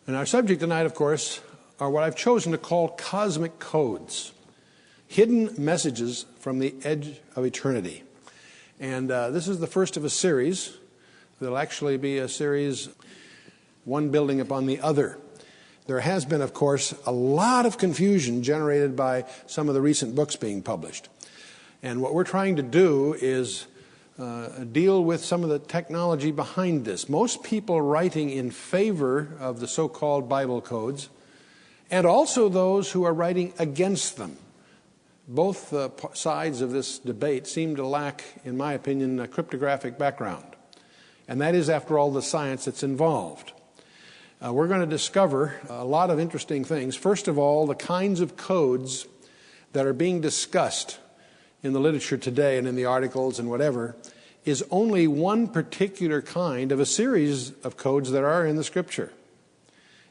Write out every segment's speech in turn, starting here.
And our subject tonight, of course, are what I've chosen to call cosmic codes, hidden messages from the edge of eternity. And this is the first of a series. There'll actually be a series, one building upon the other. There has been, of course, a lot of confusion generated by some of the recent books being published. And what we're trying to do is deal with some of the technology behind this. Most people writing in favor of the so-called Bible codes, and also those who are writing against them. Both sides of this debate seem to lack, in my opinion, a cryptographic background. And that is, after all, the science that's involved. We're going to discover a lot of interesting things. First of all, the kinds of codes that are being discussed in the literature today and in the articles and whatever is only one particular kind of a series of codes that are in the Scripture.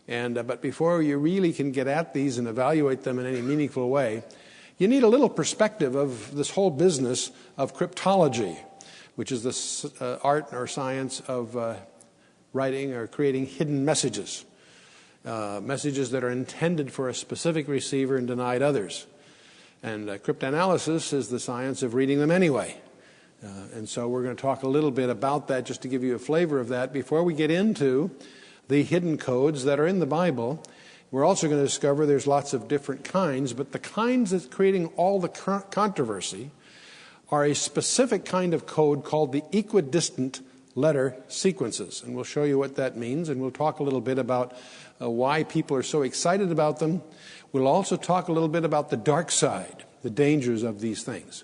But before you really can get at these and evaluate them in any meaningful way, you need a little perspective of this whole business of cryptology, which is the art or science of writing or creating hidden messages, messages that are intended for a specific receiver and denied others. And cryptanalysis is the science of reading them anyway. And so we're going to talk a little bit about that just to give you a flavor of that. Before we get into the hidden codes that are in the Bible, we're also going to discover there's lots of different kinds, but the kinds that's creating all the controversy are a specific kind of code called the equidistant letter sequences. And we'll show you what that means, and we'll talk a little bit about why people are so excited about them. We'll also talk a little bit about the dark side, the dangers of these things.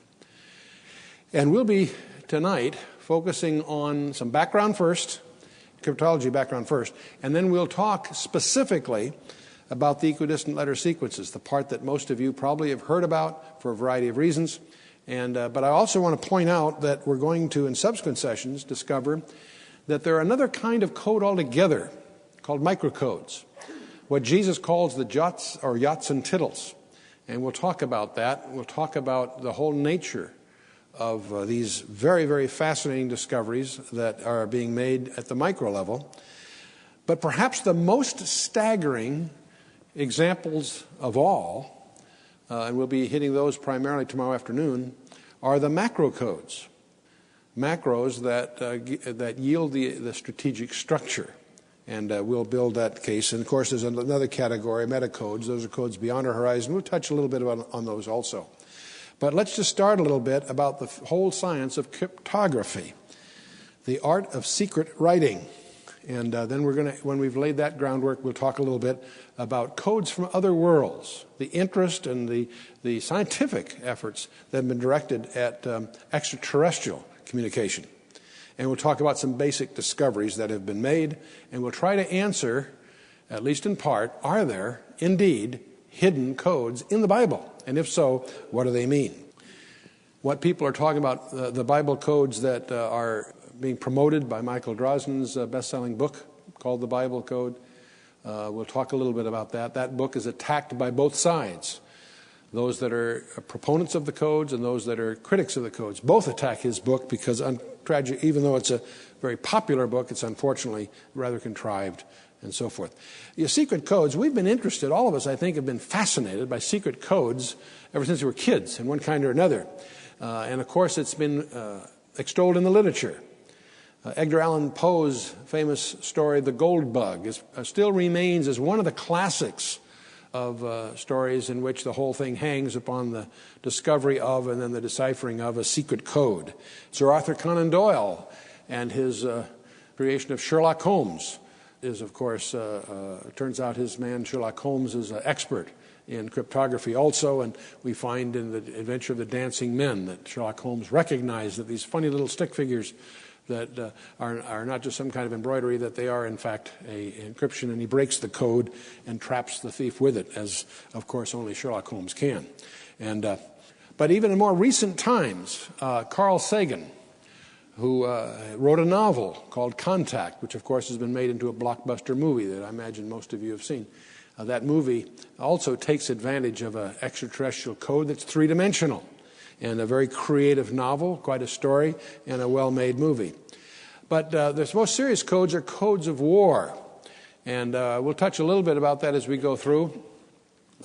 And we'll be, tonight, focusing on some background first, cryptology background first, and then we'll talk specifically about the equidistant letter sequences, the part that most of you probably have heard about for a variety of reasons. But I also want to point out that we're going to, in subsequent sessions, discover that there are another kind of code altogether called microcodes, what Jesus calls the jots or yots and tittles. And we'll talk about that. We'll talk about the whole nature of these very, very fascinating discoveries that are being made at the micro level. But perhaps the most staggering examples of all, and we'll be hitting those primarily tomorrow afternoon, are the macro codes. Macros that yield the strategic structure. And we'll build that case. And, of course, there's another category, metacodes. Those are codes beyond our horizon. We'll touch a little bit on those also. But let's just start a little bit about the whole science of cryptography, the art of secret writing. And then we're going to, when we've laid that groundwork, we'll talk a little bit about codes from other worlds, the interest and the scientific efforts that have been directed at extraterrestrial communication. And we'll talk about some basic discoveries that have been made, and we'll try to answer, at least in part, are there indeed hidden codes in the Bible? And if so, what do they mean? What people are talking about, the Bible codes that are being promoted by Michael Drosnin's best-selling book called The Bible Code. We'll talk a little bit about that. That book is attacked by both sides. Those that are proponents of the codes and those that are critics of the codes. Both attack his book because, even though it's a very popular book, it's unfortunately rather contrived and so forth. Secret codes, we've been interested, all of us I think have been fascinated by secret codes ever since we were kids in one kind or another. And of course it's been extolled in the literature. Edgar Allan Poe's famous story, The Gold Bug, still remains as one of the classics of stories in which the whole thing hangs upon the discovery of and then the deciphering of a secret code. Sir Arthur Conan Doyle and his creation of Sherlock Holmes is, of course, turns out his man Sherlock Holmes is an expert in cryptography also, and we find in the Adventure of the Dancing Men that Sherlock Holmes recognized that these funny little stick figures that are not just some kind of embroidery, that they are in fact an encryption, and he breaks the code and traps the thief with it, as of course only Sherlock Holmes can. But even in more recent times, Carl Sagan, who wrote a novel called Contact, which of course has been made into a blockbuster movie that I imagine most of you have seen. That movie also takes advantage of an extraterrestrial code that's three-dimensional. And a very creative novel, quite a story, and a well-made movie. But the most serious codes are codes of war. And we'll touch a little bit about that as we go through.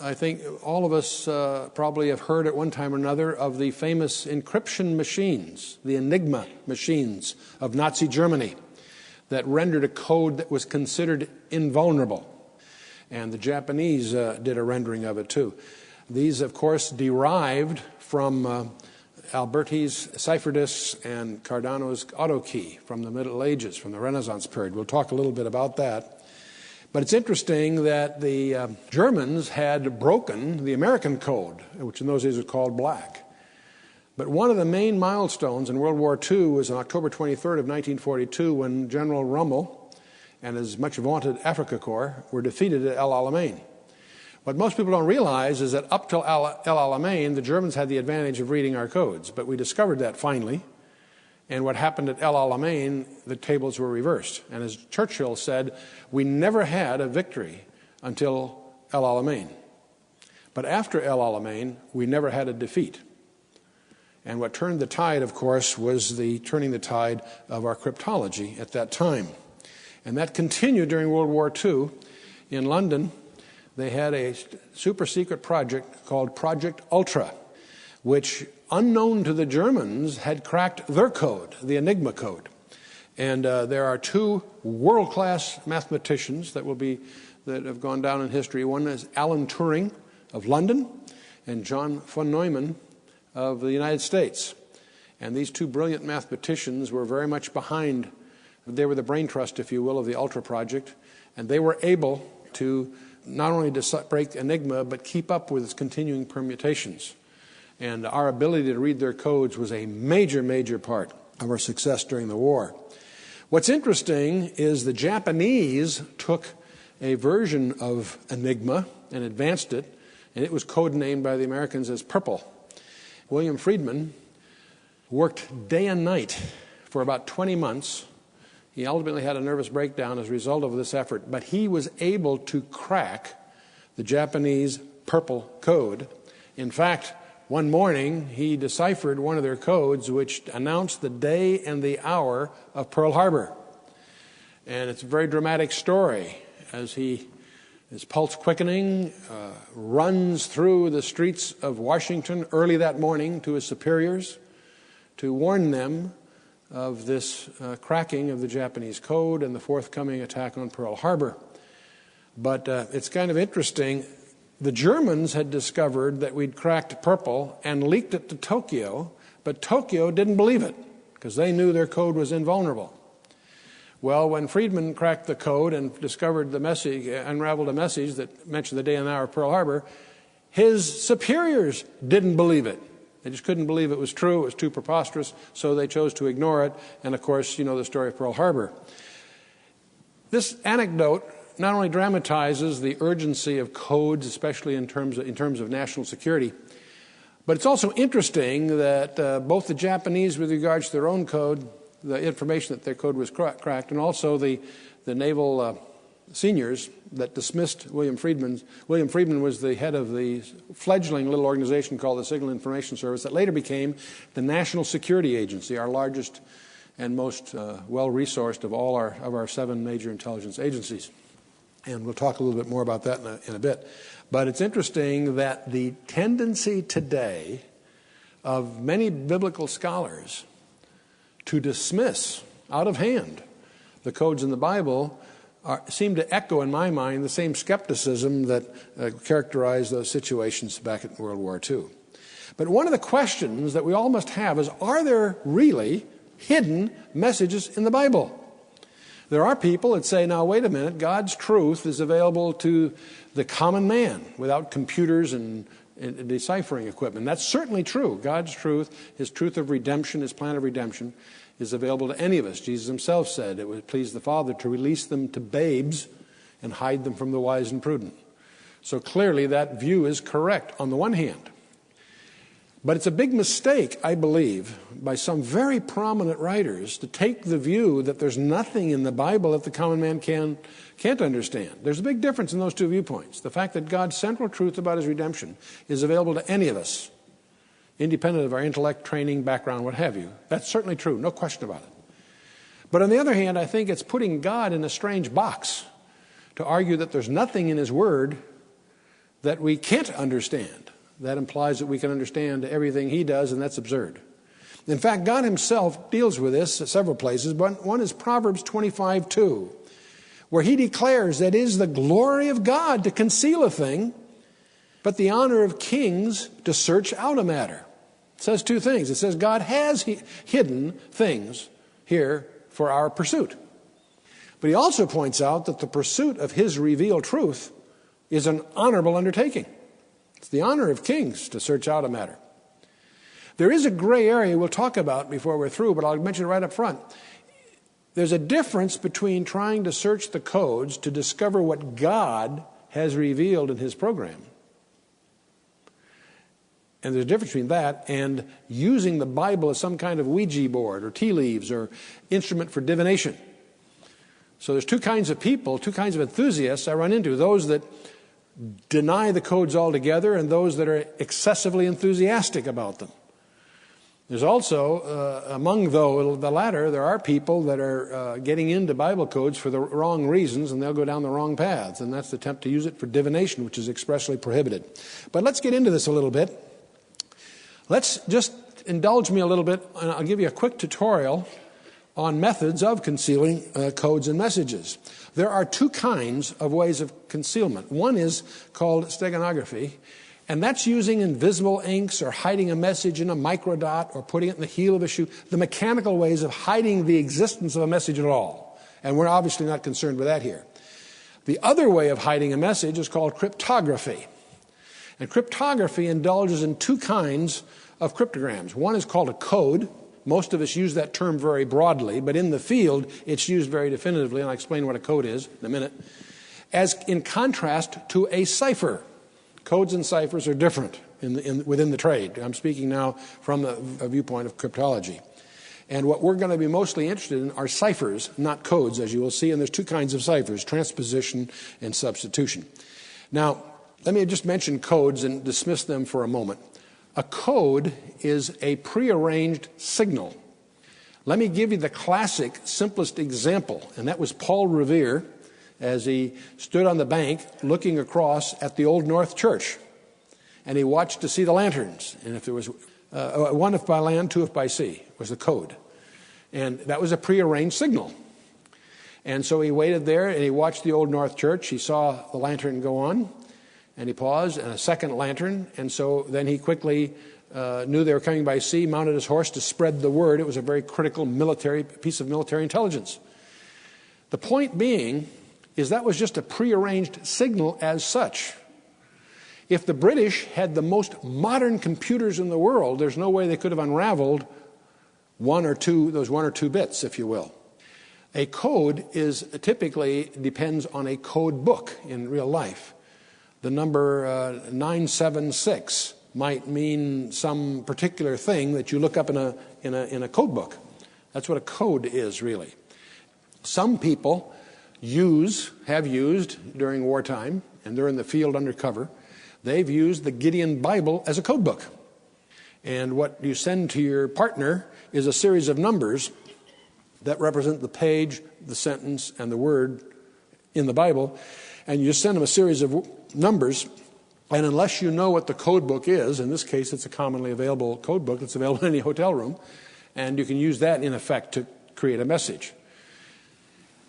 I think all of us probably have heard at one time or another of the famous encryption machines, the Enigma machines of Nazi Germany, that rendered a code that was considered invulnerable. And the Japanese did a rendering of it too. These, of course, derived from Alberti's cipher disks and Cardano's auto key from the Middle Ages, from the Renaissance period. We'll talk a little bit about that. But it's interesting that the Germans had broken the American code, which in those days was called black. But one of the main milestones in World War II was on October 23rd of 1942 when General Rommel and his much vaunted Afrika Korps were defeated at El Alamein. What most people don't realize is that up till El Alamein, the Germans had the advantage of reading our codes. But we discovered that finally. And what happened at El Alamein, the tables were reversed. And as Churchill said, we never had a victory until El Alamein. But after El Alamein, we never had a defeat. And what turned the tide, of course, was the turning the tide of our cryptology at that time. And that continued during World War II. In London, they had a super secret project called Project Ultra, which, unknown to the Germans, had cracked their code, the Enigma code. And there are two world-class mathematicians that have gone down in history. One is Alan Turing of London and John von Neumann of the United States. And these two brilliant mathematicians were very much behind. They were the brain trust, if you will, of the Ultra project. And they were able to not only break Enigma, but keep up with its continuing permutations. And our ability to read their codes was a major, major part of our success during the war. What's interesting is the Japanese took a version of Enigma and advanced it, and it was codenamed by the Americans as Purple. William Friedman worked day and night for about 20 months. He ultimately had a nervous breakdown as a result of this effort, but he was able to crack the Japanese Purple code. In fact, one morning, he deciphered one of their codes, which announced the day and the hour of Pearl Harbor. And it's a very dramatic story as his pulse quickening, runs through the streets of Washington early that morning to his superiors to warn them of this cracking of the Japanese code and the forthcoming attack on Pearl Harbor. But it's kind of interesting. The Germans had discovered that we'd cracked Purple and leaked it to Tokyo, but Tokyo didn't believe it because they knew their code was invulnerable. Well, when Friedman cracked the code and discovered the message, unraveled a message that mentioned the day and hour of Pearl Harbor, his superiors didn't believe it. They just couldn't believe it was true. It was too preposterous, so they chose to ignore it. And, of course, you know the story of Pearl Harbor. This anecdote not only dramatizes the urgency of codes, especially in terms of national security, but it's also interesting that both the Japanese, with regards to their own code, the information that their code was cracked, and also the naval seniors that dismissed William Friedman. William Friedman was the head of the fledgling little organization called the Signal Information Service that later became the National Security Agency, our largest and most well-resourced of all of our 7 major intelligence agencies. And we'll talk a little bit more about that in a bit. But it's interesting that the tendency today of many biblical scholars to dismiss out of hand the codes in the Bible seem to echo, in my mind, the same skepticism that characterized those situations back in World War II. But one of the questions that we all must have is, are there really hidden messages in the Bible? There are people that say, now, wait a minute, God's truth is available to the common man without computers and deciphering equipment. That's certainly true. God's truth, his truth of redemption, his plan of redemption, is available to any of us. Jesus himself said it would please the Father to release them to babes and hide them from the wise and prudent. So clearly that view is correct on the one hand. But it's a big mistake, I believe, by some very prominent writers to take the view that there's nothing in the Bible that the common man can't understand. There's a big difference in those two viewpoints. The fact that God's central truth about his redemption is available to any of us, independent of our intellect, training, background, what have you. That's certainly true, no question about it. But on the other hand, I think it's putting God in a strange box to argue that there's nothing in his word that we can't understand. That implies that we can understand everything he does, and that's absurd. In fact, God himself deals with this at several places, but one is Proverbs 25:2, where he declares that it is the glory of God to conceal a thing, but the honor of kings to search out a matter. It says two things. It says God has hidden things here for our pursuit. But he also points out that the pursuit of his revealed truth is an honorable undertaking. It's the honor of kings to search out a matter. There is a gray area we'll talk about before we're through, but I'll mention it right up front. There's a difference between trying to search the codes to discover what God has revealed in his program. And there's a difference between that and using the Bible as some kind of Ouija board or tea leaves or instrument for divination. So there's two kinds of people, two kinds of enthusiasts I run into. Those that deny the codes altogether and those that are excessively enthusiastic about them. There's also, among the latter, there are people that are getting into Bible codes for the wrong reasons, and they'll go down the wrong paths. And that's the attempt to use it for divination, which is expressly prohibited. But let's get into this a little bit. Let's just indulge me a little bit, and I'll give you a quick tutorial on methods of concealing codes and messages. There are two kinds of ways of concealment. One is called steganography, and that's using invisible inks or hiding a message in a microdot or putting it in the heel of a shoe, the mechanical ways of hiding the existence of a message at all. And we're obviously not concerned with that here. The other way of hiding a message is called cryptography. And cryptography indulges in two kinds of cryptograms. One is called a code. Most of us use that term very broadly, but in the field, it's used very definitively, and I'll explain what a code is in a minute, as in contrast to a cipher. Codes and ciphers are different within the trade. I'm speaking now from a viewpoint of cryptology. And what we're going to be mostly interested in are ciphers, not codes, as you will see, and there's two kinds of ciphers, transposition and substitution. Now, let me just mention codes and dismiss them for a moment. A code is a prearranged signal. Let me give you the classic, simplest example, and that was Paul Revere as he stood on the bank looking across at the Old North Church. And he watched to see the lanterns. And if there was one if by land, two if by sea was the code. And that was a prearranged signal. And so he waited there and he watched the Old North Church. He saw the lantern go on. And he paused, and a second lantern, and so then he quickly knew they were coming by sea, mounted his horse to spread the word. It was a very critical piece of military intelligence. The point being is that was just a prearranged signal as such. If the British had the most modern computers in the world, there's no way they could have unraveled those one or two bits, if you will. A code typically depends on a code book in real life. The number 976 might mean some particular thing that you look up in a code book. That's what a code is, really. Some people have used during wartime, and they're in the field undercover, they've used the Gideon Bible as a code book. And what you send to your partner is a series of numbers that represent the page, the sentence, and the word in the Bible. And you just send them a series of numbers, and unless you know what the code book is, in this case it's a commonly available code book that's available in any hotel room, and you can use that in effect to create a message.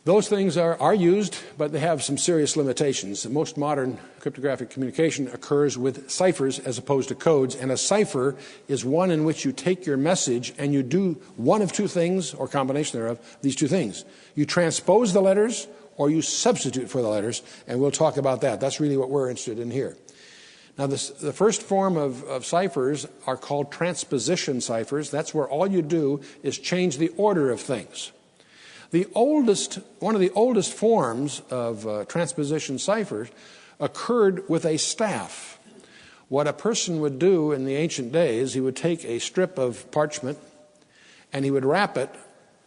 Those things are used, but they have some serious limitations. Most modern cryptographic communication occurs with ciphers as opposed to codes, and a cipher is one in which you take your message and you do one of two things, or combination thereof, these two things. You transpose the letters, or you substitute for the letters, and we'll talk about that. That's really what we're interested in here. Now, the first form of ciphers are called transposition ciphers. That's where all you do is change the order of things. One of the oldest forms of transposition ciphers occurred with a staff. What a person would do in the ancient days, he would take a strip of parchment and he would wrap it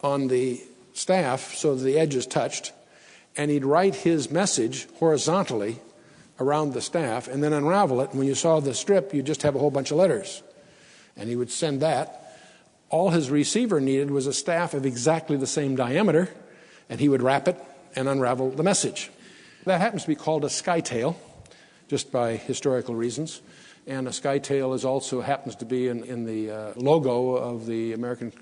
on the staff so that the edges touched, and he'd write his message horizontally around the staff and then unravel it. And when you saw the strip, you'd just have a whole bunch of letters. And he would send that. All his receiver needed was a staff of exactly the same diameter, and he would wrap it and unravel the message. That happens to be called a skytail, just by historical reasons. And a skytail is also happens to be in the logo of the American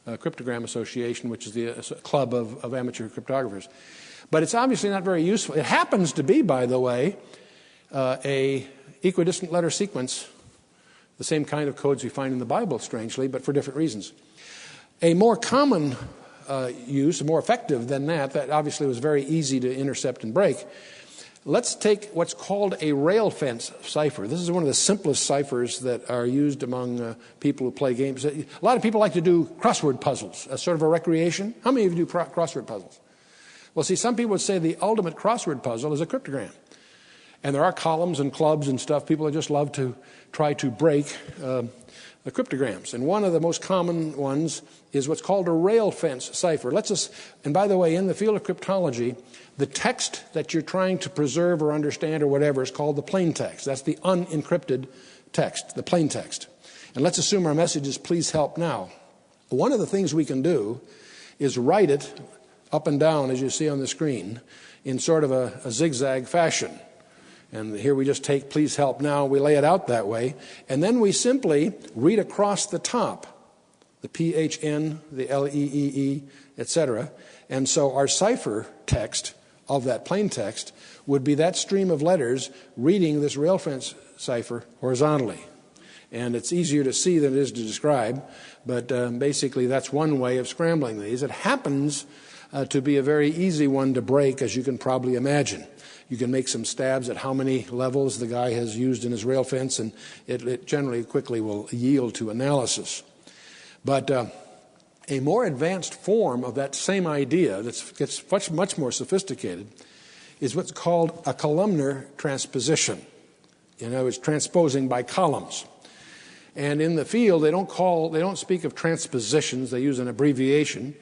Cryptogram Association, which is the club of amateur cryptographers. But it's obviously not very useful. It happens to be, by the way, a equidistant letter sequence, the same kind of codes we find in the Bible, strangely, but for different reasons. A more common use, more effective than that obviously was very easy to intercept and break. Let's take what's called a rail fence cipher. This is one of the simplest ciphers that are used among people who play games. A lot of people like to do crossword puzzles as sort of a recreation. How many of you do crossword puzzles? Well, see, some people would say the ultimate crossword puzzle is a cryptogram. And there are columns and clubs and stuff. People just love to try to break the cryptograms. And one of the most common ones is what's called a rail fence cipher. And by the way, in the field of cryptology, the text that you're trying to preserve or understand or whatever is called the plain text. That's the unencrypted text, the plain text. And let's assume our message is please help now. One of the things we can do is write it up and down, as you see on the screen, in sort of a zigzag fashion. And here we just take please help now, we lay it out that way, and then we simply read across the top, the PHN, the LEEE, etc. And so our cipher text of that plain text would be that stream of letters reading this rail fence cipher horizontally. And it's easier to see than it is to describe, but basically that's one way of scrambling these. It happens to be a very easy one to break, as you can probably imagine. You can make some stabs at how many levels the guy has used in his rail fence, and it generally quickly will yield to analysis. But a more advanced form of that same idea that gets much more sophisticated is what's called a columnar transposition. In other words, transposing by columns. And in the field, they don't speak of transpositions. They use an abbreviation,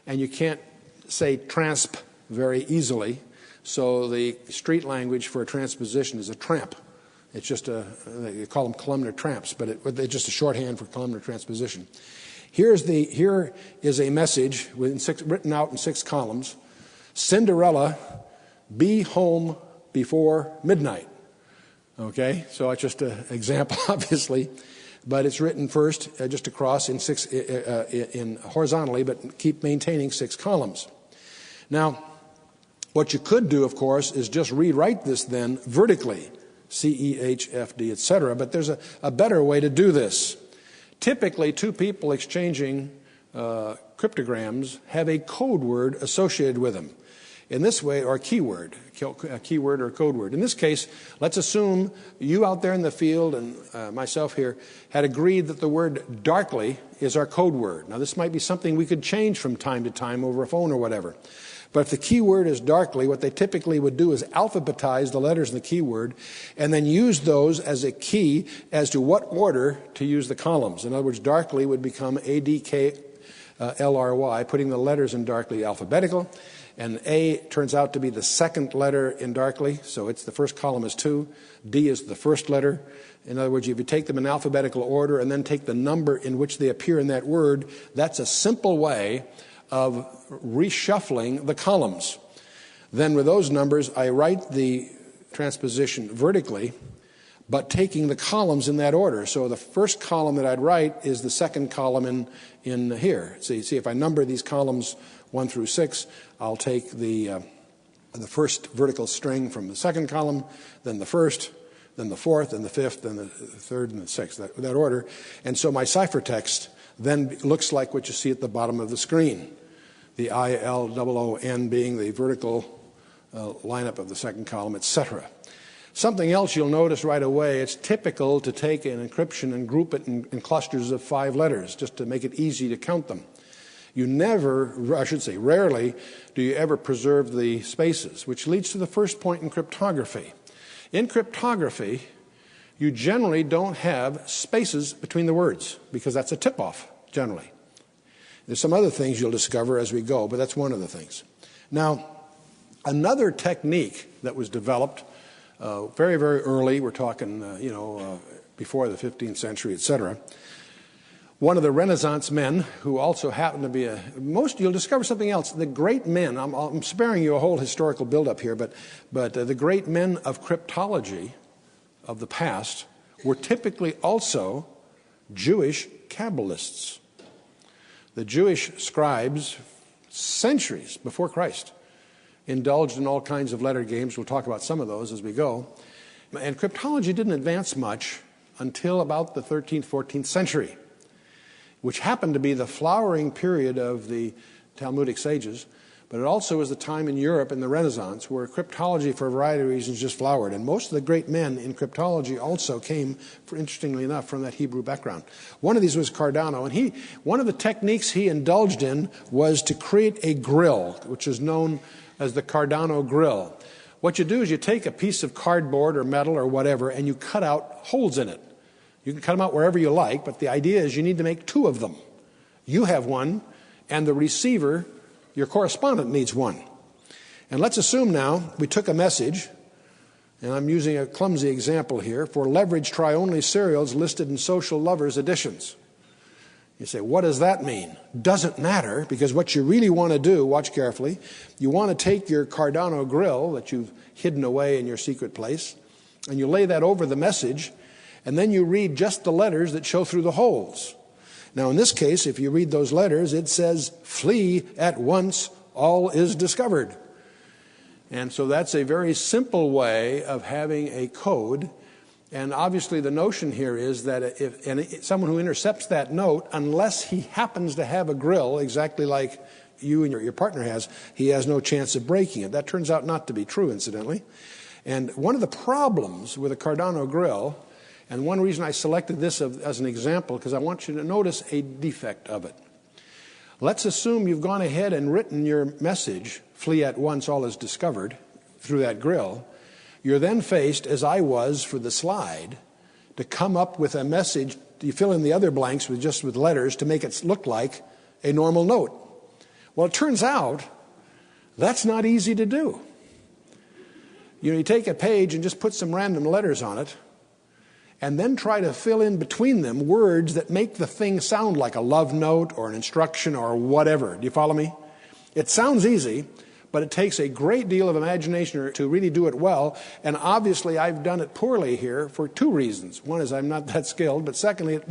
and you can't say transp very easily. So the street language for a transposition is a tramp. It's just they call them columnar tramps, but it's just a shorthand for columnar transposition. Here is a message written out in 6 columns. Cinderella, be home before midnight. Okay, so it's just an example, obviously, but it's written first just across in horizontally, but keep maintaining 6 columns. Now, what you could do, of course, is just rewrite this then vertically, CEHFD, etc. But there's a better way to do this. Typically, 2 people exchanging cryptograms have a code word associated with them. In this way, or a keyword or code word. In this case, let's assume you out there in the field and myself here had agreed that the word darkly is our code word. Now, this might be something we could change from time to time over a phone or whatever. But if the keyword is darkly, what they typically would do is alphabetize the letters in the keyword and then use those as a key as to what order to use the columns. In other words, darkly would become ADKLRY, putting the letters in darkly alphabetical. And A turns out to be the second letter in darkly, so it's the first column is 2. D is the first letter. In other words, if you take them in alphabetical order and then take the number in which they appear in that word, that's a simple way of reshuffling the columns. Then with those numbers, I write the transposition vertically, but taking the columns in that order. So the first column that I'd write is the second column in here. So you see, if I number these columns 1 through 6, I'll take the first vertical string from the second column, then the first, then the fourth, and the fifth, then the third, and the sixth, that order. And so my ciphertext then looks like what you see at the bottom of the screen. The ILOON being the vertical lineup of the second column, etc. Something else you'll notice right away, it's typical to take an encryption and group it in clusters of 5 letters, just to make it easy to count them. You rarely do you ever preserve the spaces, which leads to the first point in cryptography. In cryptography, you generally don't have spaces between the words, because that's a tip-off, generally. There's some other things you'll discover as we go, but that's one of the things. Now, another technique that was developed very, very early, we're talking, before the 15th century, etc., one of the Renaissance men who also happened to be you'll discover something else. The great men, I'm sparing you a whole historical buildup here, but the great men of cryptology of the past were typically also Jewish Kabbalists. The Jewish scribes, centuries before Christ, indulged in all kinds of letter games. We'll talk about some of those as we go. And cryptology didn't advance much until about the 13th, 14th century, which happened to be the flowering period of the Talmudic sages, but it also was the time in Europe in the Renaissance where cryptology, for a variety of reasons, just flowered. And most of the great men in cryptology also came, interestingly enough, from that Hebrew background. One of these was Cardano, and one of the techniques he indulged in was to create a grill, which is known as the Cardano grill. What you do is you take a piece of cardboard or metal or whatever, and you cut out holes in it. You can cut them out wherever you like, but the idea is you need to make two of them. You have one, and the receiver, your correspondent, needs one. And let's assume now we took a message, and I'm using a clumsy example here, for leverage try-only serials listed in Social Lovers editions. You say, what does that mean? Doesn't matter, because what you really want to do, watch carefully, you want to take your Cardano grill that you've hidden away in your secret place, and you lay that over the message, and then you read just the letters that show through the holes. Now, in this case, if you read those letters, it says, "Flee at once, all is discovered." And so that's a very simple way of having a code. And obviously the notion here is that if someone who intercepts that note, unless he happens to have a grill, exactly like you and your partner has, he has no chance of breaking it. That turns out not to be true, incidentally. And one of the problems with a Cardano grill, and one reason I selected this as an example, because I want you to notice a defect of it. Let's assume you've gone ahead and written your message, "Flee at once, all is discovered," through that grill. You're then faced, as I was for the slide, to come up with a message. You fill in the other blanks with letters to make it look like a normal note. Well, it turns out that's not easy to do. You take a page and just put some random letters on it, and then try to fill in between them words that make the thing sound like a love note or an instruction or whatever. Do you follow me? It sounds easy, but it takes a great deal of imagination to really do it well. And obviously, I've done it poorly here for two reasons. One is I'm not that skilled, but secondly,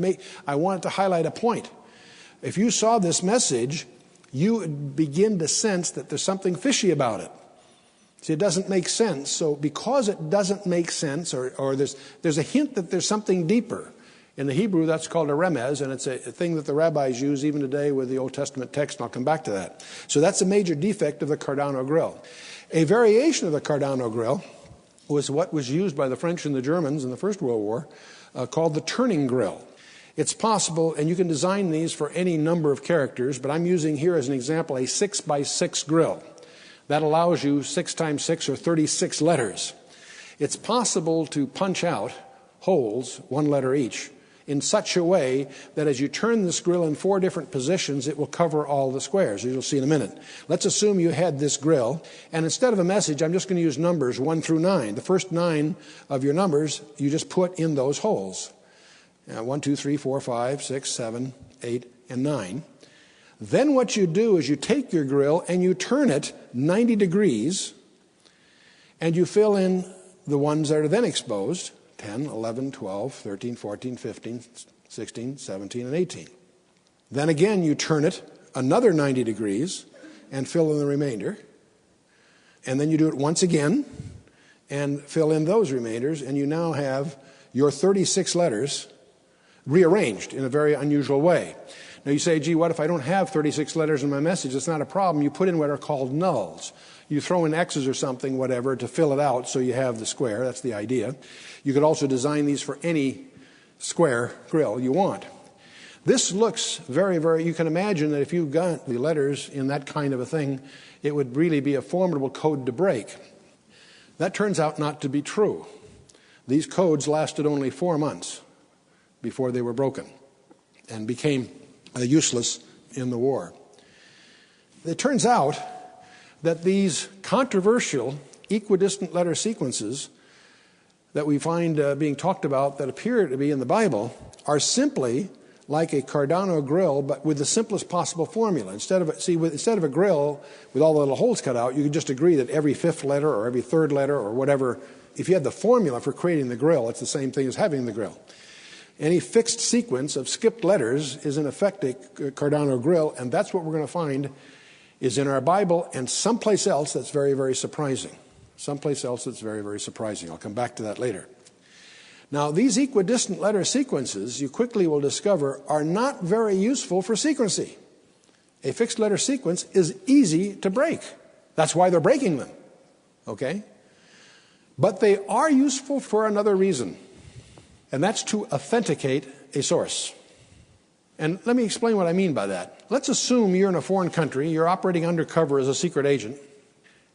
I wanted to highlight a point. If you saw this message, you would begin to sense that there's something fishy about it. See, it doesn't make sense. So because it doesn't make sense, or there's a hint that there's something deeper. In the Hebrew, that's called a remez, and it's a thing that the rabbis use even today with the Old Testament text, and I'll come back to that. So that's a major defect of the Cardano grill. A variation of the Cardano grill was what was used by the French and the Germans in the First World War, called the turning grill. It's possible, and you can design these for any number of characters, but I'm using here as an example a 6x6 grill. That allows you 6 times 6 or 36 letters. It's possible to punch out holes, one letter each, in such a way that as you turn this grill in 4 different positions, it will cover all the squares, as you'll see in a minute. Let's assume you had this grill, and instead of a message, I'm just going to use numbers 1 through 9. The first 9 of your numbers, you just put in those holes. 1, 2, 3, 4, 5, 6, 7, 8, and 9. Then what you do is you take your grill and you turn it 90 degrees, and you fill in the ones that are then exposed, 10, 11, 12, 13, 14, 15, 16, 17, and 18. Then again, you turn it another 90 degrees and fill in the remainder. And then you do it once again and fill in those remainders, and you now have your 36 letters rearranged in a very unusual way. Now you say, gee, what if I don't have 36 letters in my message? It's not a problem. You put in what are called nulls. You throw in X's or something, whatever, to fill it out so you have the square. That's the idea. You could also design these for any square grill you want. This looks very, very, you can imagine that if you've got the letters in that kind of a thing, it would really be a formidable code to break. That turns out not to be true. These codes lasted only 4 months before they were broken and became useless in the war. It turns out that these controversial equidistant letter sequences that we find being talked about that appear to be in the Bible are simply like a Cardano grill, but with the simplest possible formula. Instead of a grill with all the little holes cut out, you could just agree that every fifth letter or every third letter or whatever, if you had the formula for creating the grill, it's the same thing as having the grill. Any fixed sequence of skipped letters is in effect a Cardano grill, and that's what we're going to find is in our Bible and someplace else that's very, very surprising. Someplace else that's very, very surprising. I'll come back to that later. Now, these equidistant letter sequences, you quickly will discover, are not very useful for secrecy. A fixed letter sequence is easy to break. That's why they're breaking them. Okay? But they are useful for another reason, and that's to authenticate a source. And let me explain what I mean by that. Let's assume you're in a foreign country, you're operating undercover as a secret agent,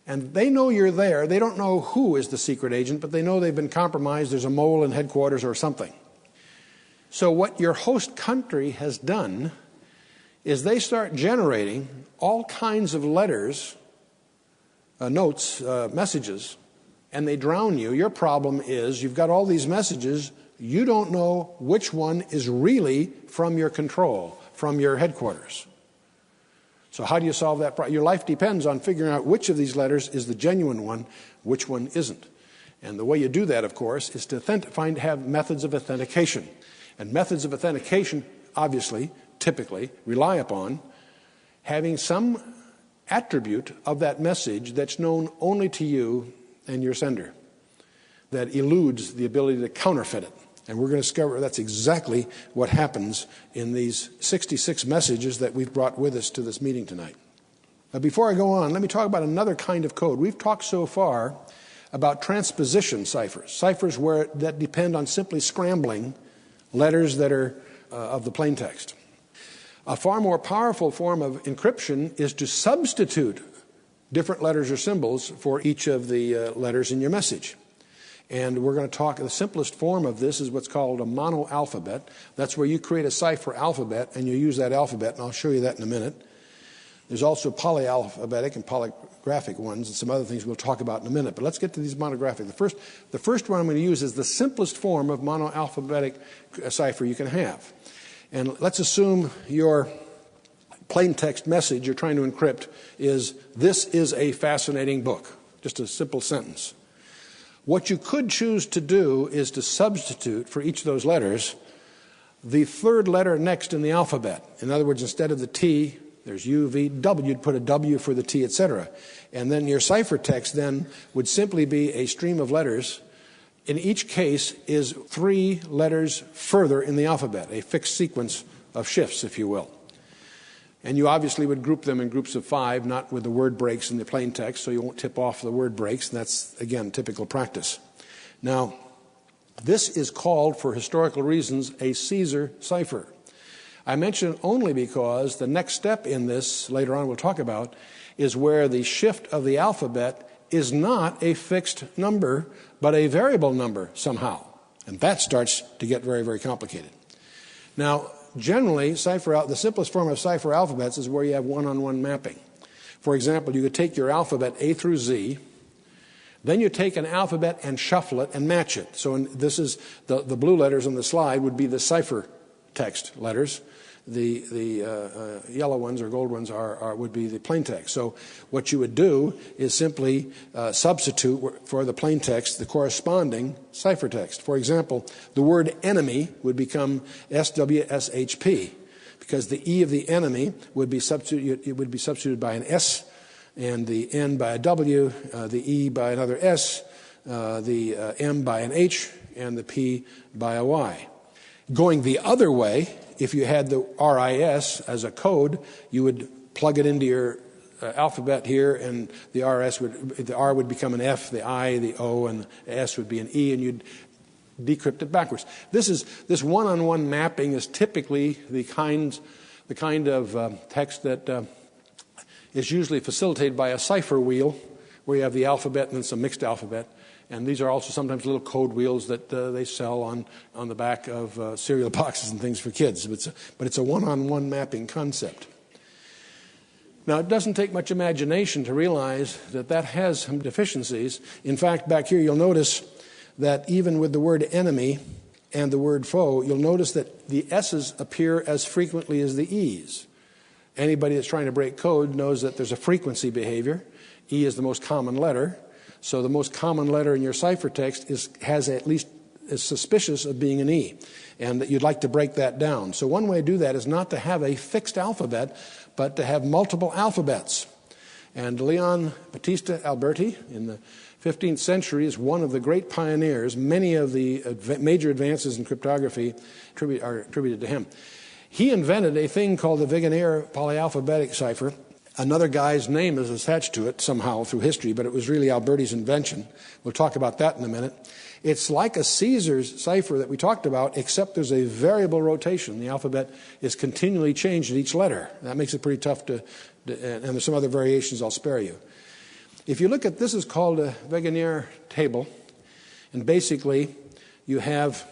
and they know you're there. They don't know who is the secret agent, but they know they've been compromised. There's a mole in headquarters or something. So what your host country has done is they start generating all kinds of letters, notes, messages, and they drown you. Your problem is you've got all these messages. You don't know which one is really from your control, from your headquarters. So how do you solve that problem? Your life depends on figuring out which of these letters is the genuine one, which one isn't. And the way you do that, of course, is to have methods of authentication. And methods of authentication, obviously, typically, rely upon having some attribute of that message that's known only to you and your sender, that eludes the ability to counterfeit it. And we're going to discover that's exactly what happens in these 66 messages that we've brought with us to this meeting tonight. Now, before I go on, let me talk about another kind of code. We've talked so far about transposition ciphers, ciphers that depend on simply scrambling letters that are of the plain text. A far more powerful form of encryption is to substitute different letters or symbols for each of the letters in your message. And we're going to talk, the simplest form of this is what's called a monoalphabet. That's where you create a cipher alphabet and you use that alphabet, and I'll show you that in a minute. There's also polyalphabetic and polygraphic ones and some other things we'll talk about in a minute. But let's get to these monographic. The first one I'm going to use is the simplest form of monoalphabetic cipher you can have. And let's assume your plain text message you're trying to encrypt is, "This is a fascinating book." Just a simple sentence. What you could choose to do is to substitute for each of those letters the third letter next in the alphabet. In other words, instead of the T, there's U, V, W, you'd put a W for the T, etc. And then your ciphertext then would simply be a stream of letters. In each case is 3 letters further in the alphabet, a fixed sequence of shifts, if you will. And you obviously would group them in groups of 5, not with the word breaks in the plain text, so you won't tip off the word breaks. And that's, again, typical practice. Now, this is called, for historical reasons, a Caesar cipher. I mention it only because the next step in this, later on we'll talk about, is where the shift of the alphabet is not a fixed number, but a variable number somehow. And that starts to get very, very complicated. Now, generally, the simplest form of cipher alphabets is where you have one-on-one mapping. For example, you could take your alphabet A through Z, then you take an alphabet and shuffle it and match it. So this is the blue letters on the slide would be the cipher text letters. The yellow ones or gold ones would be the plain text. So what you would do is simply substitute for the plain text the corresponding ciphertext. For example, the word enemy would become SWSHP because the E of the enemy would be substituted by an S, and the N by a W, the E by another S, the M by an H, and the P by a Y. Going the other way, if you had the RIS as a code, you would plug it into your alphabet here, and the R would become an F, the I, the O, and the S would be an E, and you'd decrypt it backwards. This one-on-one mapping is typically the kind of text that is usually facilitated by a cipher wheel, where you have the alphabet and then some mixed alphabet. And these are also sometimes little code wheels that they sell on the back of cereal boxes and things for kids. But it's a one-on-one mapping concept. Now, it doesn't take much imagination to realize that has some deficiencies. In fact, back here you'll notice that even with the word enemy, and the word foe, you'll notice that the S's appear as frequently as the E's. Anybody that's trying to break code knows that there's a frequency behavior. E is the most common letter. So the most common letter in your ciphertext has at least is suspicious of being an E, and that you'd like to break that down. So one way to do that is not to have a fixed alphabet, but to have multiple alphabets. And Leon Battista Alberti in the 15th century is one of the great pioneers. Many of the major advances in cryptography are attributed to him. He invented a thing called the Wegener polyalphabetic cipher. Another guy's name is attached to it somehow through history, but it was really Alberti's invention. We'll talk about that in a minute. It's like a Caesar's cipher that we talked about, except there's a variable rotation. The alphabet is continually changed at each letter. That makes it pretty tough and there's some other variations I'll spare you. If you look at this, is called a Wegener table, and basically you have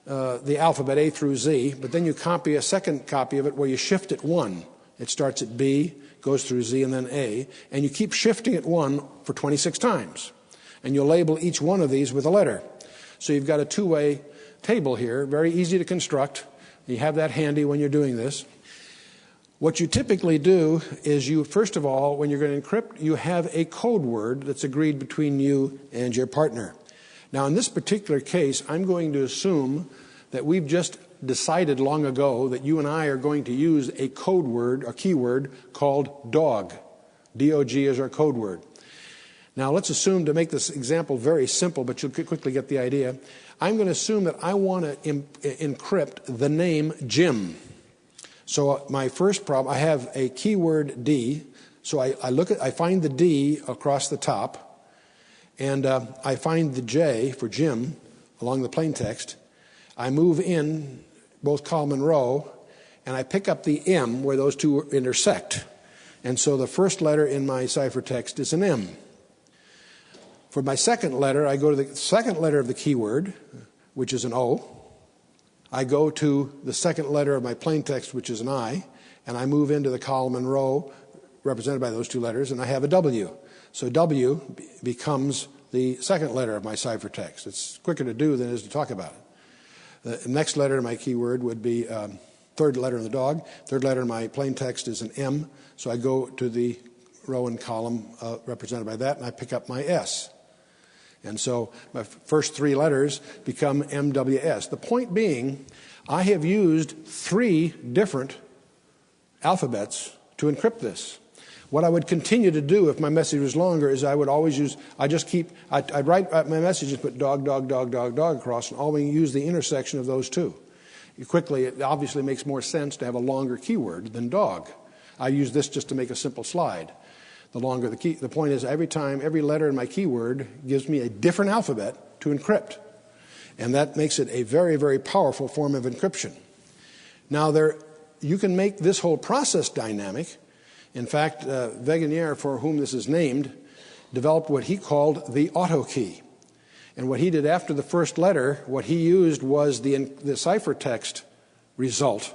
the alphabet A through Z, but then you copy a second copy of it where you shift it 1. It starts at B, goes through Z, and then A, and you keep shifting it 1 for 26 times. And you'll label each one of these with a letter. So you've got a two-way table here, very easy to construct. You have that handy when you're doing this. What you typically do is you, first of all, when you're going to encrypt, you have a code word that's agreed between you and your partner. Now, in this particular case, I'm going to assume that we've just decided long ago that you and I are going to use a code word, a keyword called dog. D-O-G is our code word. Now, let's assume, to make this example very simple, but you'll quickly get the idea, I'm going to assume that I want to encrypt the name Jim. So my first problem, I have a keyword D. So I find the D across the top, and I find the J for Jim along the plain text. I move in both column and row, and I pick up the M where those two intersect. And so the first letter in my ciphertext is an M. For my second letter, I go to the second letter of the keyword, which is an O. I go to the second letter of my plain text, which is an I, and I move into the column and row represented by those two letters, and I have a W. So W becomes the second letter of my ciphertext. It's quicker to do than it is to talk about it. The next letter in my keyword would be third letter in the dog. Third letter in my plain text is an M, so I go to the row and column represented by that, and I pick up my S. And so my first three letters become MWS. The point being, I have used 3 different alphabets to encrypt this. What I would continue to do if my message was longer is I would always use, I'd write my message and put dog, dog, dog, dog, dog across, and always use the intersection of those two. Quickly, it obviously makes more sense to have a longer keyword than dog. I use this just to make a simple slide. The longer the key. The point is, every letter in my keyword gives me a different alphabet to encrypt. And that makes it a very, very powerful form of encryption. Now, you can make this whole process dynamic. In fact, Wegener, for whom this is named, developed what he called the auto key. And what he did after the first letter, what he used was the ciphertext result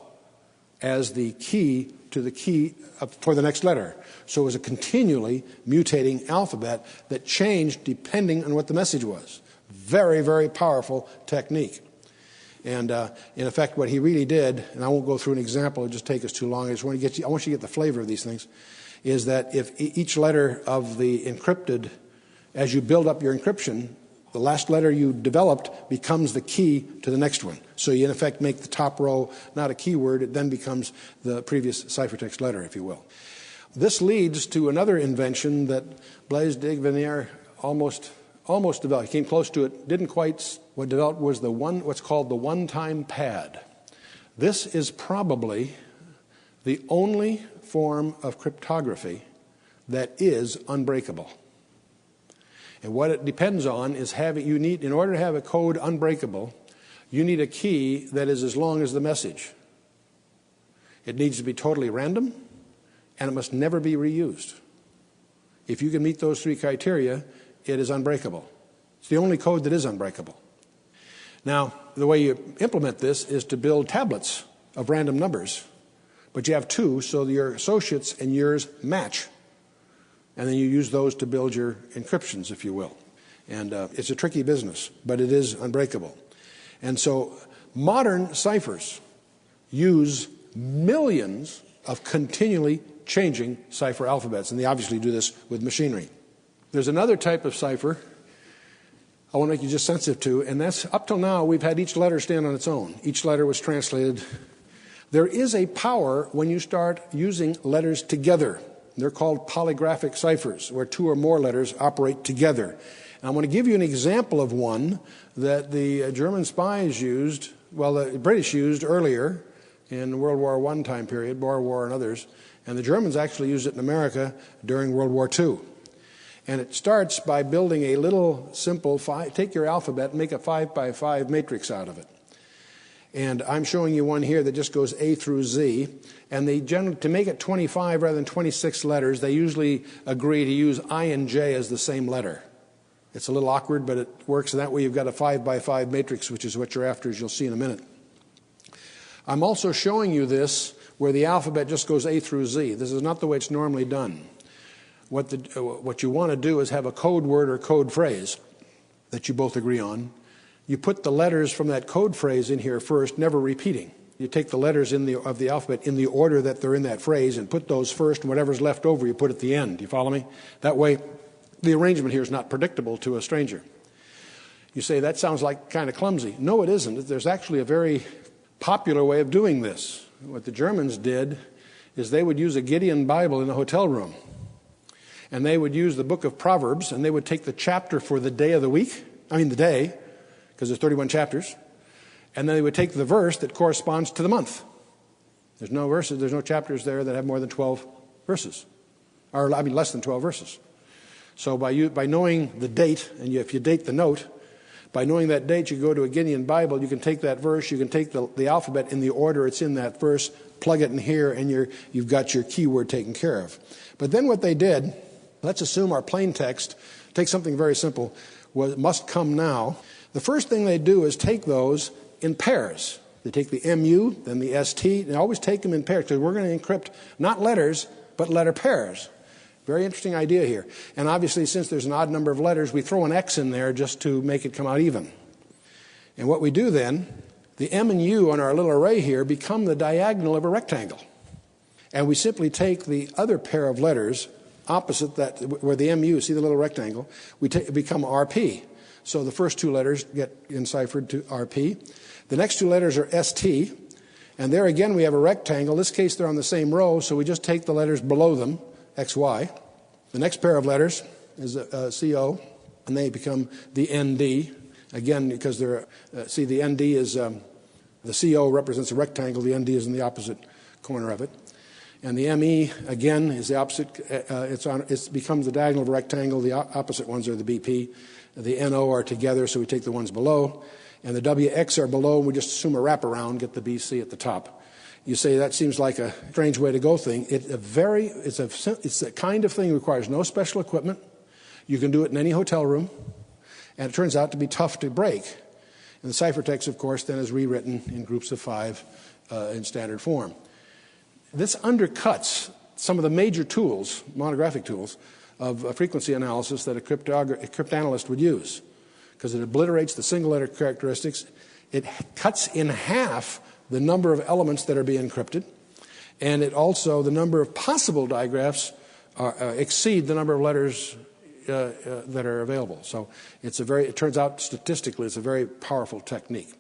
as the key to the key for the next letter. So it was a continually mutating alphabet that changed depending on what the message was. Very, very powerful technique. And in effect, what he really did, and I won't go through an example, it'll just take us too long. I want you to get the flavor of these things, is that if each letter of the encrypted, as you build up your encryption, the last letter you developed becomes the key to the next one. So you, in effect, make the top row not a keyword. It then becomes the previous ciphertext letter, if you will. This leads to another invention that Blaise de Wegener almost developed. He came close to it, didn't quite. What developed was what's called the one-time pad. This is probably the only form of cryptography that is unbreakable. And what it depends on is in order to have a code unbreakable, you need a key that is as long as the message. It needs to be totally random, and it must never be reused. If you can meet those 3 criteria, it is unbreakable. It's the only code that is unbreakable. Now, the way you implement this is to build tablets of random numbers, but you have 2, so your associates and yours match. And then you use those to build your encryptions, if you will. And it's a tricky business, but it is unbreakable. And so modern ciphers use millions of continually changing cipher alphabets, and they obviously do this with machinery. There's another type of cipher I want to make you just sensitive to, and that's up till now we've had each letter stand on its own. Each letter was translated. There is a power when you start using letters together. They're called polygraphic ciphers, where two or more letters operate together. And I want to give you an example of one that the German spies used, well, the British used earlier in World War I time period, Boer War and others, and the Germans actually used it in America during World War II. And it starts by building a little simple, take your alphabet and make a 5x5 matrix out of it. And I'm showing you one here that just goes A through Z. And they generally, to make it 25 rather than 26 letters, they usually agree to use I and J as the same letter. It's a little awkward, but it works. And that way you've got a 5x5 matrix, which is what you're after, as you'll see in a minute. I'm also showing you this where the alphabet just goes A through Z. This is not the way it's normally done. What you want to do is have a code word or code phrase that you both agree on. You put the letters from that code phrase in here first, never repeating. You take the letters of the alphabet in the order that they're in that phrase and put those first, and whatever's left over you put at the end. Do you follow me? That way the arrangement here is not predictable to a stranger. You say, that sounds like kind of clumsy. No, it isn't. There's actually a very popular way of doing this. What the Germans did is they would use a Gideon Bible in a hotel room. And they would use the book of Proverbs, and they would take the chapter for the day of the week, the day, because there's 31 chapters, and then they would take the verse that corresponds to the month. There's no verses, there's no chapters there that have more than 12 verses, or less than 12 verses. So by knowing the date, and if you date the note, by knowing that date, you go to a Gideon Bible, you can take that verse, you can take the alphabet in the order it's in that verse, plug it in here, and you've got your keyword taken care of. But then what they did, let's assume our plain text, take something very simple, must come now. The first thing they do is take those in pairs. They take the MU, then the ST, and always take them in pairs, because we're going to encrypt not letters, but letter pairs. Very interesting idea here. And obviously, since there's an odd number of letters, we throw an X in there just to make it come out even. And what we do then, the M and U on our little array here become the diagonal of a rectangle. And we simply take the other pair of letters opposite that, where the MU, see the little rectangle, become RP. So the first two letters get enciphered to RP. The next two letters are ST. And there again we have a rectangle. In this case they're on the same row, so we just take the letters below them, XY. The next pair of letters is CO, and they become the ND. Again, because the ND is, the CO represents a rectangle, the ND is in the opposite corner of it. And the ME, again, is the opposite. It becomes the diagonal of a rectangle. The opposite ones are the BP. The NO are together, so we take the ones below. And the WX are below, and we just assume a wraparound, get the BC at the top. You say that seems like a strange way to go thing. It's the kind of thing that requires no special equipment. You can do it in any hotel room. And it turns out to be tough to break. And the ciphertext, of course, then is rewritten in groups of 5 in standard form. This undercuts some of the major tools, monographic tools, of frequency analysis that a cryptanalyst would use, because it obliterates the single letter characteristics. It cuts in half the number of elements that are being encrypted, and it also, the number of possible digraphs exceed the number of letters that are available. So it turns out statistically it's a very powerful technique.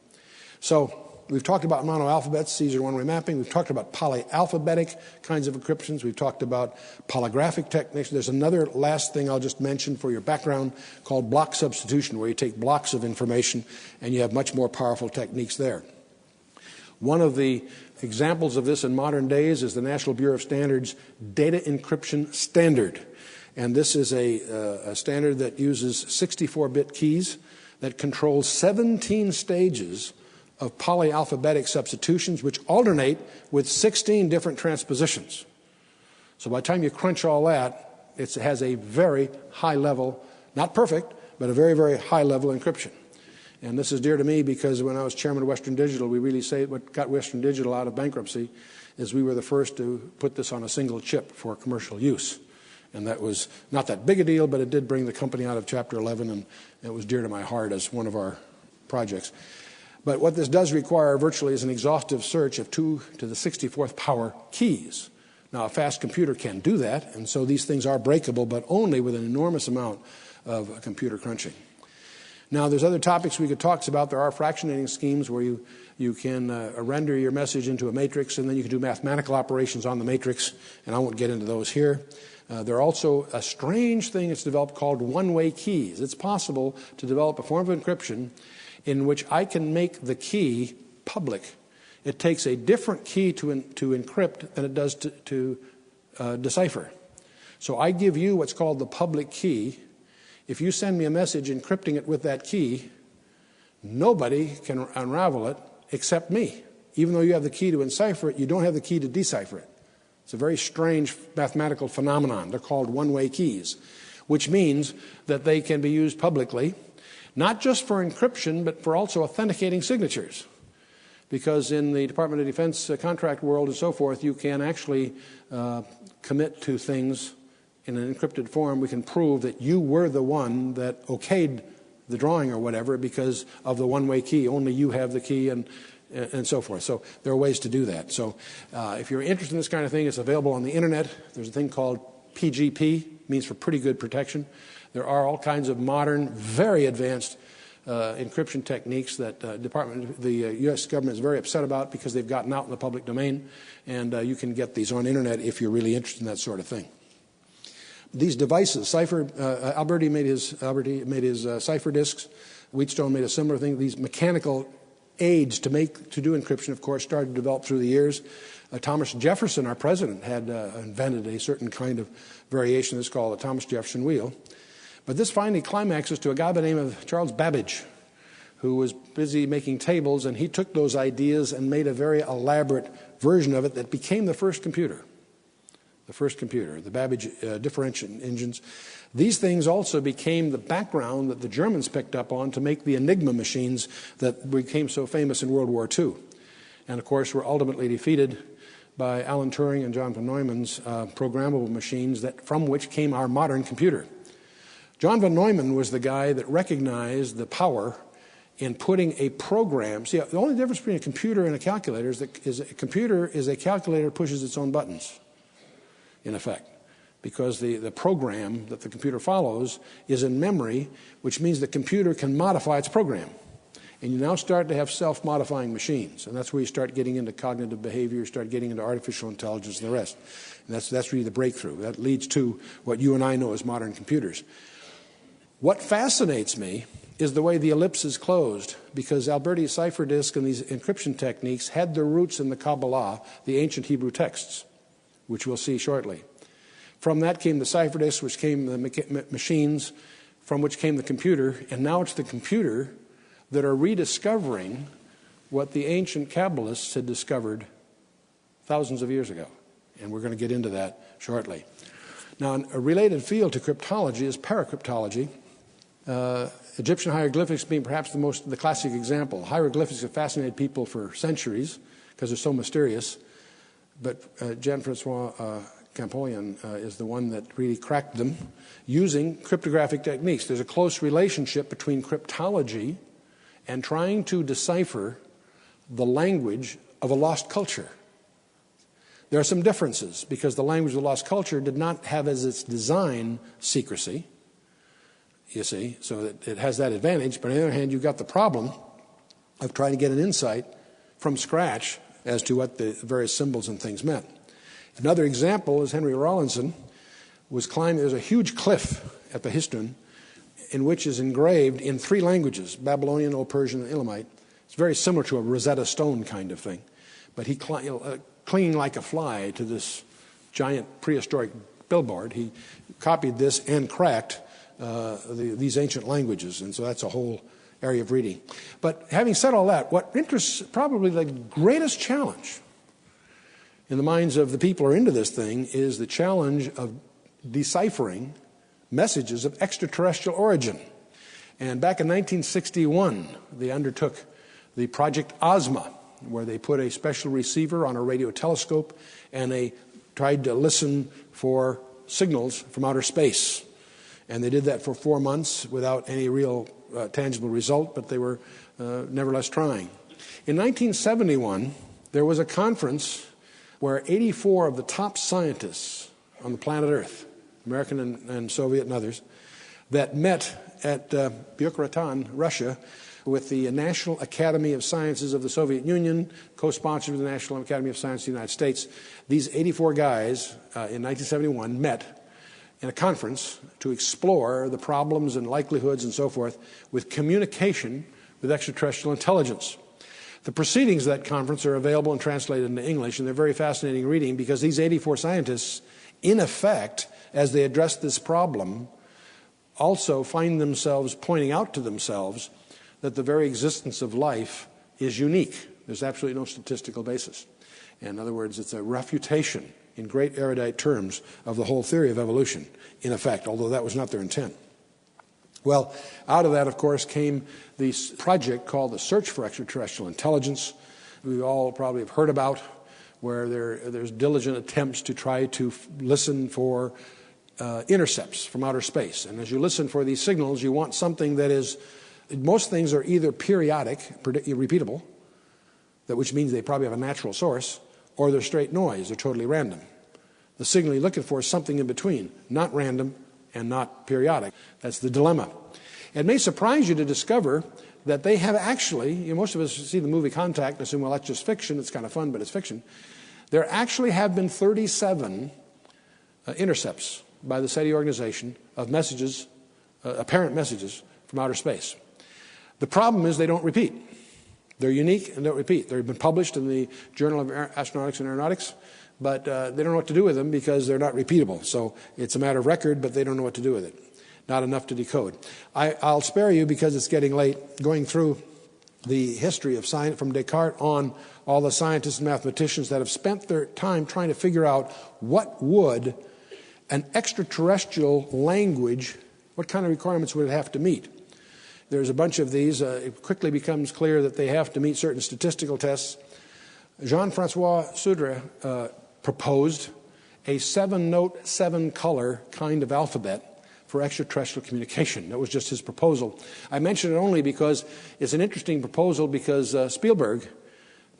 So we've talked about monoalphabets, Caesar one-way mapping. We've talked about polyalphabetic kinds of encryptions. We've talked about polygraphic techniques. There's another last thing I'll just mention for your background called block substitution, where you take blocks of information and you have much more powerful techniques there. One of the examples of this in modern days is the National Bureau of Standards Data Encryption Standard. And this is a standard that uses 64-bit keys that controls 17 stages of polyalphabetic substitutions, which alternate with 16 different transpositions. So by the time you crunch all that, it has a very high level, not perfect, but a very, very high level encryption. And this is dear to me because when I was chairman of Western Digital, we really say what got Western Digital out of bankruptcy is we were the first to put this on a single chip for commercial use. And that was not that big a deal, but it did bring the company out of Chapter 11, and it was dear to my heart as one of our projects. But what this does require virtually is an exhaustive search of 2 to the 64th power keys. Now, a fast computer can do that, and so these things are breakable, but only with an enormous amount of computer crunching. Now, there's other topics we could talk about. There are fractionating schemes where you can render your message into a matrix, and then you can do mathematical operations on the matrix, and I won't get into those here. There are also a strange thing that's developed called one-way keys. It's possible to develop a form of encryption in which I can make the key public. It takes a different key to encrypt than it does to decipher. So I give you what's called the public key. If you send me a message encrypting it with that key, nobody can unravel it except me. Even though you have the key to encipher it, you don't have the key to decipher it. It's a very strange mathematical phenomenon. They're called one-way keys, which means that they can be used publicly, not just for encryption, but for also authenticating signatures. Because in the Department of Defense contract world and so forth, you can actually commit to things in an encrypted form. We can prove that you were the one that okayed the drawing or whatever because of the one-way key. Only you have the key and so forth. So there are ways to do that. So if you're interested in this kind of thing, it's available on the internet. There's a thing called PGP, means for pretty good protection. There are all kinds of modern, very advanced encryption techniques that the U.S. government is very upset about because they've gotten out in the public domain, and you can get these on the internet if you're really interested in that sort of thing. These devices, Alberti made his cipher disks. Wheatstone made a similar thing. These mechanical aids to do encryption, of course, started to develop through the years. Thomas Jefferson, our president, had invented a certain kind of variation that's called the Thomas Jefferson wheel. But this finally climaxes to a guy by the name of Charles Babbage, who was busy making tables, and he took those ideas and made a very elaborate version of it that became the first computer. The Babbage differential engines. These things also became the background that the Germans picked up on to make the Enigma machines that became so famous in World War II. And of course were ultimately defeated by Alan Turing and John von Neumann's programmable machines from which came our modern computer. John von Neumann was the guy that recognized the power in putting a program. See, the only difference between a computer and a calculator is that a computer is a calculator that pushes its own buttons, in effect, because the program that the computer follows is in memory, which means the computer can modify its program. And you now start to have self-modifying machines, and that's where you start getting into cognitive behavior, you start getting into artificial intelligence and the rest. And that's really the breakthrough. That leads to what you and I know as modern computers. What fascinates me is the way the ellipse is closed, because Alberti's cipher disk and these encryption techniques had their roots in the Kabbalah, the ancient Hebrew texts, which we'll see shortly. From that came the cipher disk, which came the machines, from which came the computer, and now it's the computer that are rediscovering what the ancient Kabbalists had discovered thousands of years ago. And we're going to get into that shortly. Now, a related field to cryptology is paracryptology. Egyptian hieroglyphics being perhaps the classic example. Hieroglyphics have fascinated people for centuries because they're so mysterious. But Jean-Francois Champollion is the one that really cracked them using cryptographic techniques. There's a close relationship between cryptology and trying to decipher the language of a lost culture. There are some differences because the language of the lost culture did not have as its design secrecy, you see, so it has that advantage. But on the other hand, you've got the problem of trying to get an insight from scratch as to what the various symbols and things meant. Another example is Henry Rawlinson was climbing. There's a huge cliff at the Histon in which is engraved in 3 languages, Babylonian, Old Persian, and Elamite. It's very similar to a Rosetta Stone kind of thing. But he clinging like a fly to this giant prehistoric billboard, he copied this and cracked these ancient languages, and so that's a whole area of reading. But having said all that, what interests, probably the greatest challenge in the minds of the people who are into this thing is the challenge of deciphering messages of extraterrestrial origin. And back in 1961, they undertook the Project Ozma, where they put a special receiver on a radio telescope and they tried to listen for signals from outer space. And they did that for 4 months without any real tangible result, but they were nevertheless trying. In 1971, there was a conference where 84 of the top scientists on the planet Earth, American and Soviet and others, that met at Byukhatan, Russia, with the National Academy of Sciences of the Soviet Union, co-sponsored with the National Academy of Sciences of the United States. These 84 guys in 1971 met in a conference to explore the problems and likelihoods and so forth with communication with extraterrestrial intelligence. The proceedings of that conference are available and translated into English, and they're very fascinating reading because these 84 scientists, in effect, as they address this problem, also find themselves pointing out to themselves that the very existence of life is unique. There's absolutely no statistical basis. In other words, it's a refutation in great erudite terms of the whole theory of evolution, in effect, although that was not their intent. Well, out of that, of course, came this project called the Search for Extraterrestrial Intelligence, we all probably have heard about, where there's diligent attempts to try to listen for intercepts from outer space. And as you listen for these signals, you want something that is, most things are either periodic, repeatable, which means they probably have a natural source, or they're straight noise, they're totally random. The signal you're looking for is something in between, not random and not periodic. That's the dilemma. It may surprise you to discover that they have actually, most of us see the movie Contact and assume, well, that's just fiction, it's kind of fun, but it's fiction. There actually have been 37 intercepts by the SETI organization of messages, apparent messages from outer space. The problem is they don't repeat. They're unique and don't repeat. They've been published in the Journal of Astronautics and Aeronautics, but they don't know what to do with them because they're not repeatable. So it's a matter of record, but they don't know what to do with it. Not enough to decode. I'll spare you because it's getting late going through the history of science from Descartes on, all the scientists and mathematicians that have spent their time trying to figure out what would an extraterrestrial language, what kind of requirements would it have to meet? There's a bunch of these. It quickly becomes clear that they have to meet certain statistical tests. Jean-Francois Sudre proposed a 7-note, 7-color kind of alphabet for extraterrestrial communication. That was just his proposal. I mention it only because it's an interesting proposal because Spielberg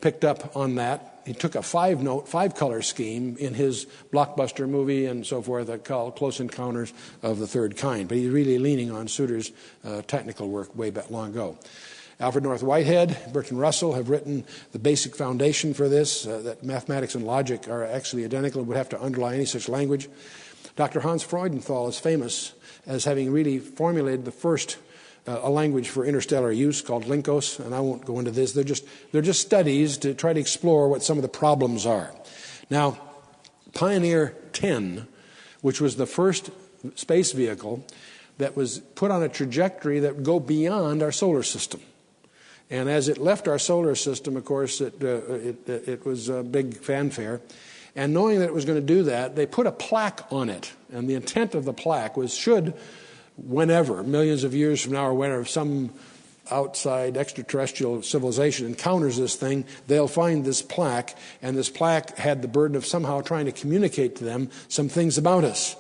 picked up on that. He took a 5-note, 5-color scheme in his blockbuster movie and so forth called Close Encounters of the Third Kind. But he's really leaning on Sudre's technical work way back long ago. Alfred North Whitehead, Bertrand Russell have written the basic foundation for this, that mathematics and logic are actually identical and would have to underlie any such language. Dr. Hans Freudenthal is famous as having really formulated the first a language for interstellar use called Linkos, and I won't go into this. They're just studies to try to explore what some of the problems are. Now, Pioneer 10, which was the first space vehicle that was put on a trajectory that would go beyond our solar system. And as it left our solar system, of course, it was a big fanfare. And knowing that it was going to do that, they put a plaque on it. And the intent of the plaque was should, whenever, millions of years from now or whenever, some outside extraterrestrial civilization encounters this thing, they'll find this plaque, and this plaque had the burden of somehow trying to communicate to them some things about us.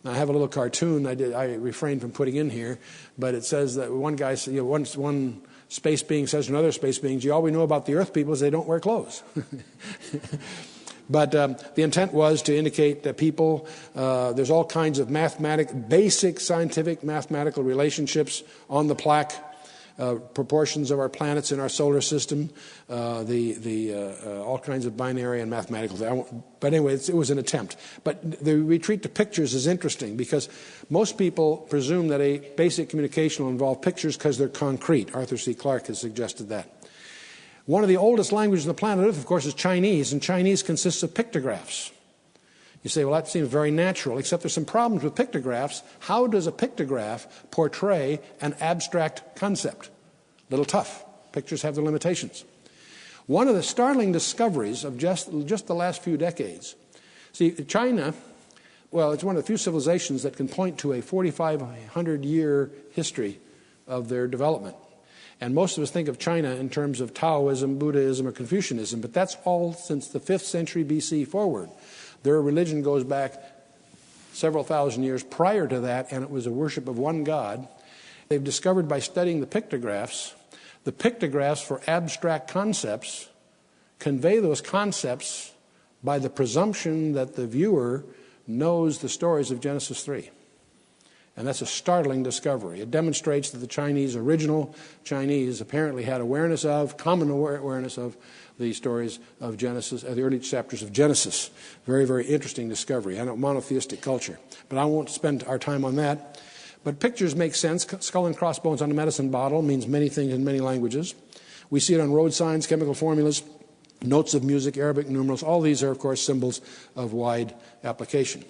Now, I have a little cartoon I refrained from putting in here, but it says that one guy, one space being says to another space being, all we know about the Earth people is they don't wear clothes. But the intent was to indicate that people, there's all kinds of basic scientific mathematical relationships on the plaque, proportions of our planets in our solar system, all kinds of binary and mathematical. But anyway, it was an attempt. But the retreat to pictures is interesting because most people presume that a basic communication will involve pictures because they're concrete. Arthur C. Clarke has suggested that. One of the oldest languages on the planet Earth, of course, is Chinese, and Chinese consists of pictographs. You say, well, that seems very natural, except there's some problems with pictographs. How does a pictograph portray an abstract concept? A little tough. Pictures have their limitations. One of the startling discoveries of just the last few decades, see, China, well, it's one of the few civilizations that can point to a 4,500-year history of their development. And most of us think of China in terms of Taoism, Buddhism, or Confucianism, but that's all since the 5th century BC forward. Their religion goes back several thousand years prior to that, and it was a worship of one God. They've discovered by studying the pictographs for abstract concepts convey those concepts by the presumption that the viewer knows the stories of Genesis 3. And that's a startling discovery. It demonstrates that the original Chinese, apparently had common awareness of the stories of Genesis, the early chapters of Genesis. Very, very interesting discovery. And a monotheistic culture. But I won't spend our time on that. But pictures make sense. Skull and crossbones on a medicine bottle means many things in many languages. We see it on road signs, chemical formulas, notes of music, Arabic numerals. All these are, of course, symbols of wide application.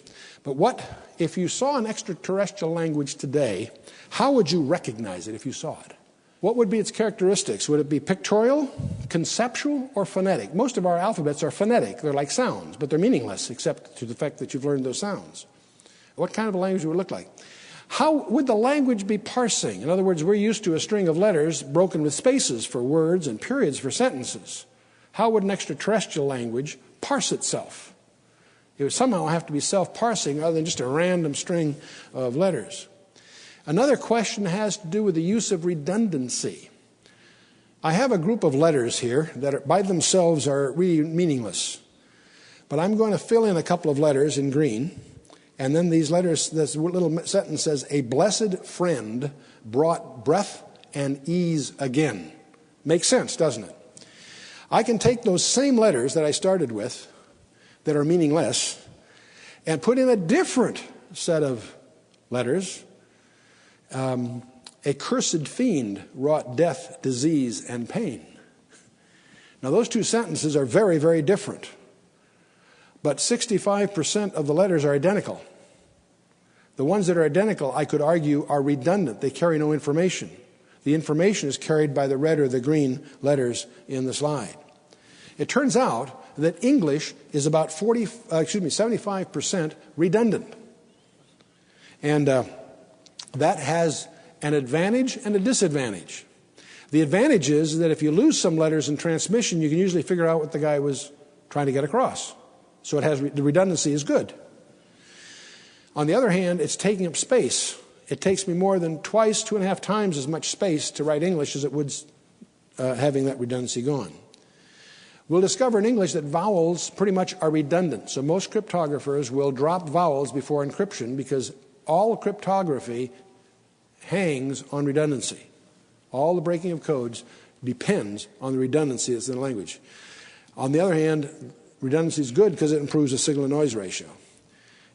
But what if you saw an extraterrestrial language today, how would you recognize it if you saw it? What would be its characteristics? Would it be pictorial, conceptual, or phonetic? Most of our alphabets are phonetic. They're like sounds, but they're meaningless except to the fact that you've learned those sounds. What kind of a language would it look like? How would the language be parsing? In other words, we're used to a string of letters broken with spaces for words and periods for sentences. How would an extraterrestrial language parse itself? It would somehow have to be self-parsing rather than just a random string of letters. Another question has to do with the use of redundancy. I have a group of letters here that by themselves are really meaningless. But I'm going to fill in a couple of letters in green. And then these letters, this little sentence says, "A blessed friend brought breath and ease again." Makes sense, doesn't it? I can take those same letters that I started with that are meaningless and put in a different set of letters. A cursed fiend wrought death, disease, and pain. Now those two sentences are very, very different. But 65% of the letters are identical. The ones that are identical, I could argue, are redundant. They carry no information. The information is carried by the red or the green letters in the slide. It turns out that English is about 75% redundant. And that has an advantage and a disadvantage. The advantage is that if you lose some letters in transmission, you can usually figure out what the guy was trying to get across. So the redundancy is good. On the other hand, it's taking up space. It takes me more than 2.5 times as much space to write English as it would having that redundancy gone. We'll discover in English that vowels pretty much are redundant. So most cryptographers will drop vowels before encryption because all cryptography hangs on redundancy. All the breaking of codes depends on the redundancy that's in the language. On the other hand, redundancy is good because it improves the signal-to-noise ratio.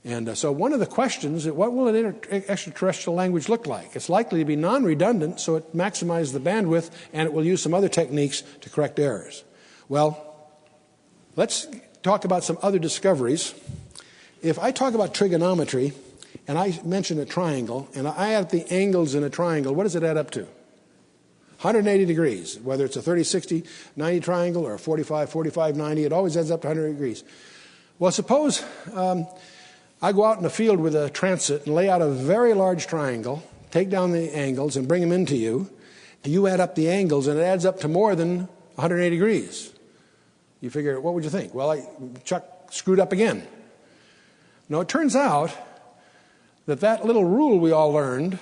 And so one of the questions is, what will an extraterrestrial language look like? It's likely to be non-redundant, so it maximizes the bandwidth, and it will use some other techniques to correct errors. Well, let's talk about some other discoveries. If I talk about trigonometry, and I mention a triangle, and I add the angles in a triangle, what does it add up to? 180 degrees, whether it's a 30, 60, 90 triangle or a 45, 45, 90, it always adds up to 100 degrees. Well, suppose I go out in the field with a transit and lay out a very large triangle, take down the angles and bring them into you. You add up the angles and it adds up to more than 180 degrees. You figure, what would you think? Well, Chuck screwed up again. No, it turns out that little rule we all learned,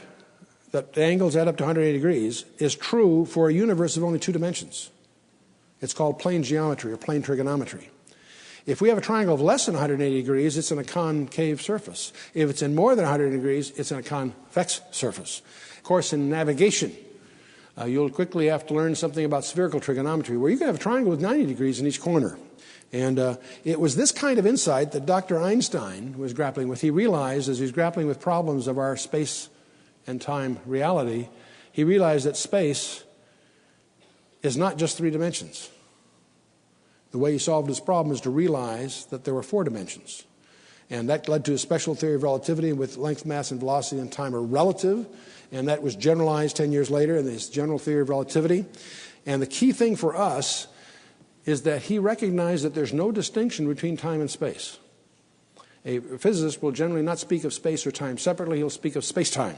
that the angles add up to 180 degrees, is true for a universe of only 2 dimensions. It's called plane geometry or plane trigonometry. If we have a triangle of less than 180 degrees, it's in a concave surface. If it's in more than 100 degrees, it's in a convex surface. Of course, in navigation, you'll quickly have to learn something about spherical trigonometry, where you can have a triangle with 90 degrees in each corner. And it was this kind of insight that Dr. Einstein was grappling with. He realized, as he was grappling with problems of our space and time reality, he realized that space is not just 3 dimensions. The way he solved his problem is to realize that there were 4 dimensions. And that led to a special theory of relativity, with length, mass, and velocity and time are relative. And that was generalized 10 years later in this general theory of relativity. And the key thing for us is that he recognized that there's no distinction between time and space. A physicist will generally not speak of space or time separately. He'll speak of space-time.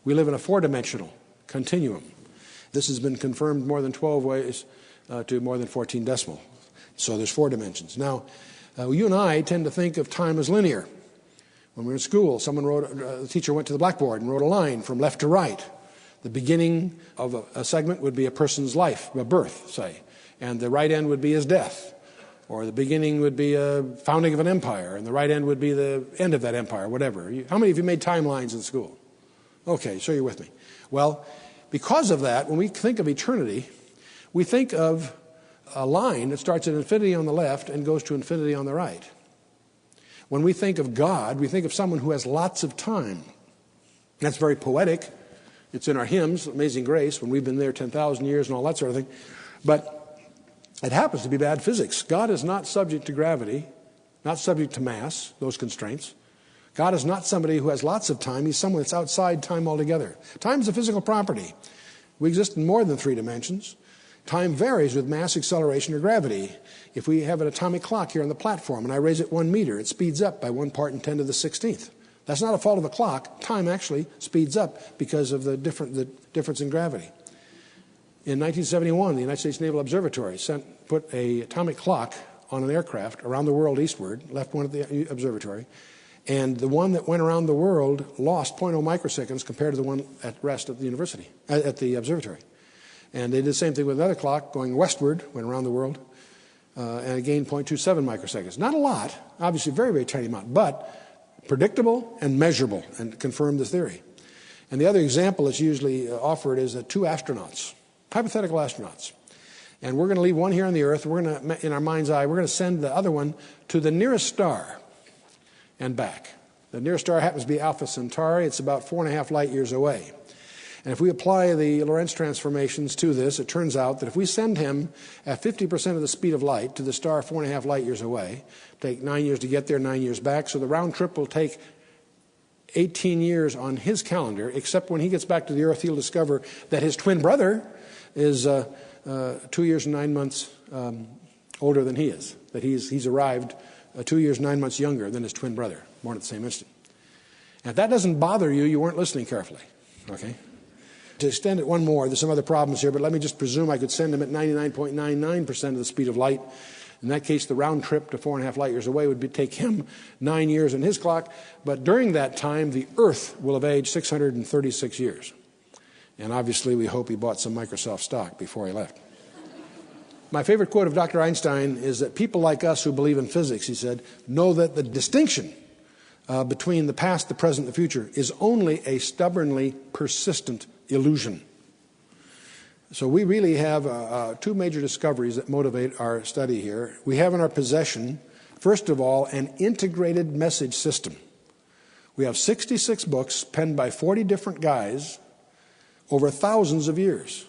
We live in a 4-dimensional continuum. This has been confirmed more than 12 ways to more than 14 decimal. So there's 4 dimensions. Now, you and I tend to think of time as linear. When we were in school, the teacher went to the blackboard and wrote a line from left to right. The beginning of a segment would be a person's life, a birth, say, and the right end would be his death. Or the beginning would be a founding of an empire, and the right end would be the end of that empire, whatever. How many of you made timelines in school? Okay, so you're with me. Well, because of that, when we think of eternity, we think of a line that starts at infinity on the left and goes to infinity on the right. When we think of God, we think of someone who has lots of time. That's very poetic. It's in our hymns, Amazing Grace, when we've been there 10,000 years and all that sort of thing. But it happens to be bad physics. God is not subject to gravity, not subject to mass, those constraints. God is not somebody who has lots of time. He's someone that's outside time altogether. Time is a physical property. We exist in more than 3 dimensions. Time varies with mass, acceleration, or gravity. If we have an atomic clock here on the platform and I raise it 1 meter, it speeds up by 1 part in 10 to the 16th. That's not a fault of the clock. Time actually speeds up because of the difference in gravity. In 1971, the United States Naval Observatory put an atomic clock on an aircraft around the world eastward, left one at the observatory, and the one that went around the world lost 0.0 microseconds compared to the one at rest at the university, at the observatory. And they did the same thing with another clock going westward, went around the world, and it gained 0.27 microseconds. Not a lot, obviously very, very tiny amount, but predictable and measurable, and confirmed the theory. And the other example that's usually offered is 2 astronauts, hypothetical astronauts. And we're going to leave one here on the Earth. We're going to, in our mind's eye, we're going to send the other one to the nearest star and back. The nearest star happens to be Alpha Centauri. It's about 4.5 light years away. And if we apply the Lorentz transformations to this, it turns out that if we send him at 50% of the speed of light to the star 4.5 light years away, take 9 years to get there, 9 years back, so the round trip will take 18 years on his calendar, except when he gets back to the Earth, he'll discover that his twin brother is 2 years and 9 months older than he is, that he's arrived 2 years, 9 months younger than his twin brother, born at the same instant. And if that doesn't bother you, you weren't listening carefully, okay? To extend it one more, there's some other problems here, but let me just presume I could send him at 99.99% of the speed of light. In that case, the round trip to 4.5 light years away would take him 9 years in his clock, but during that time, the Earth will have aged 636 years. And obviously, we hope he bought some Microsoft stock before he left. My favorite quote of Dr. Einstein is that people like us who believe in physics, he said, know that the distinction between the past, the present, and the future is only a stubbornly persistent illusion. So we really have 2 major discoveries that motivate our study here. We have in our possession, first of all, an integrated message system. We have 66 books penned by 40 different guys over thousands of years.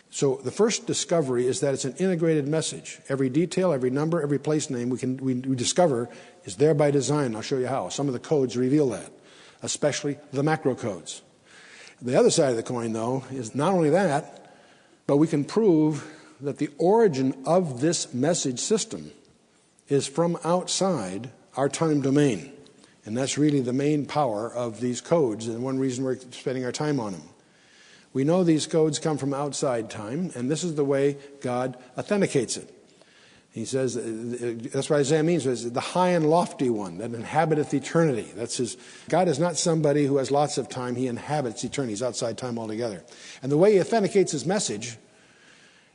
So the first discovery is that it's an integrated message. Every detail, every number, every place name we discover is there by design. I'll show you how. Some of the codes reveal that, especially the macro codes. The other side of the coin, though, is not only that, but we can prove that the origin of this message system is from outside our time domain. And that's really the main power of these codes, and one reason we're spending our time on them. We know these codes come from outside time, and this is the way God authenticates it. He says, that's what Isaiah means, is the high and lofty one that inhabiteth eternity. That's his. God is not somebody who has lots of time. He inhabits eternity. He's outside time altogether. And the way he authenticates his message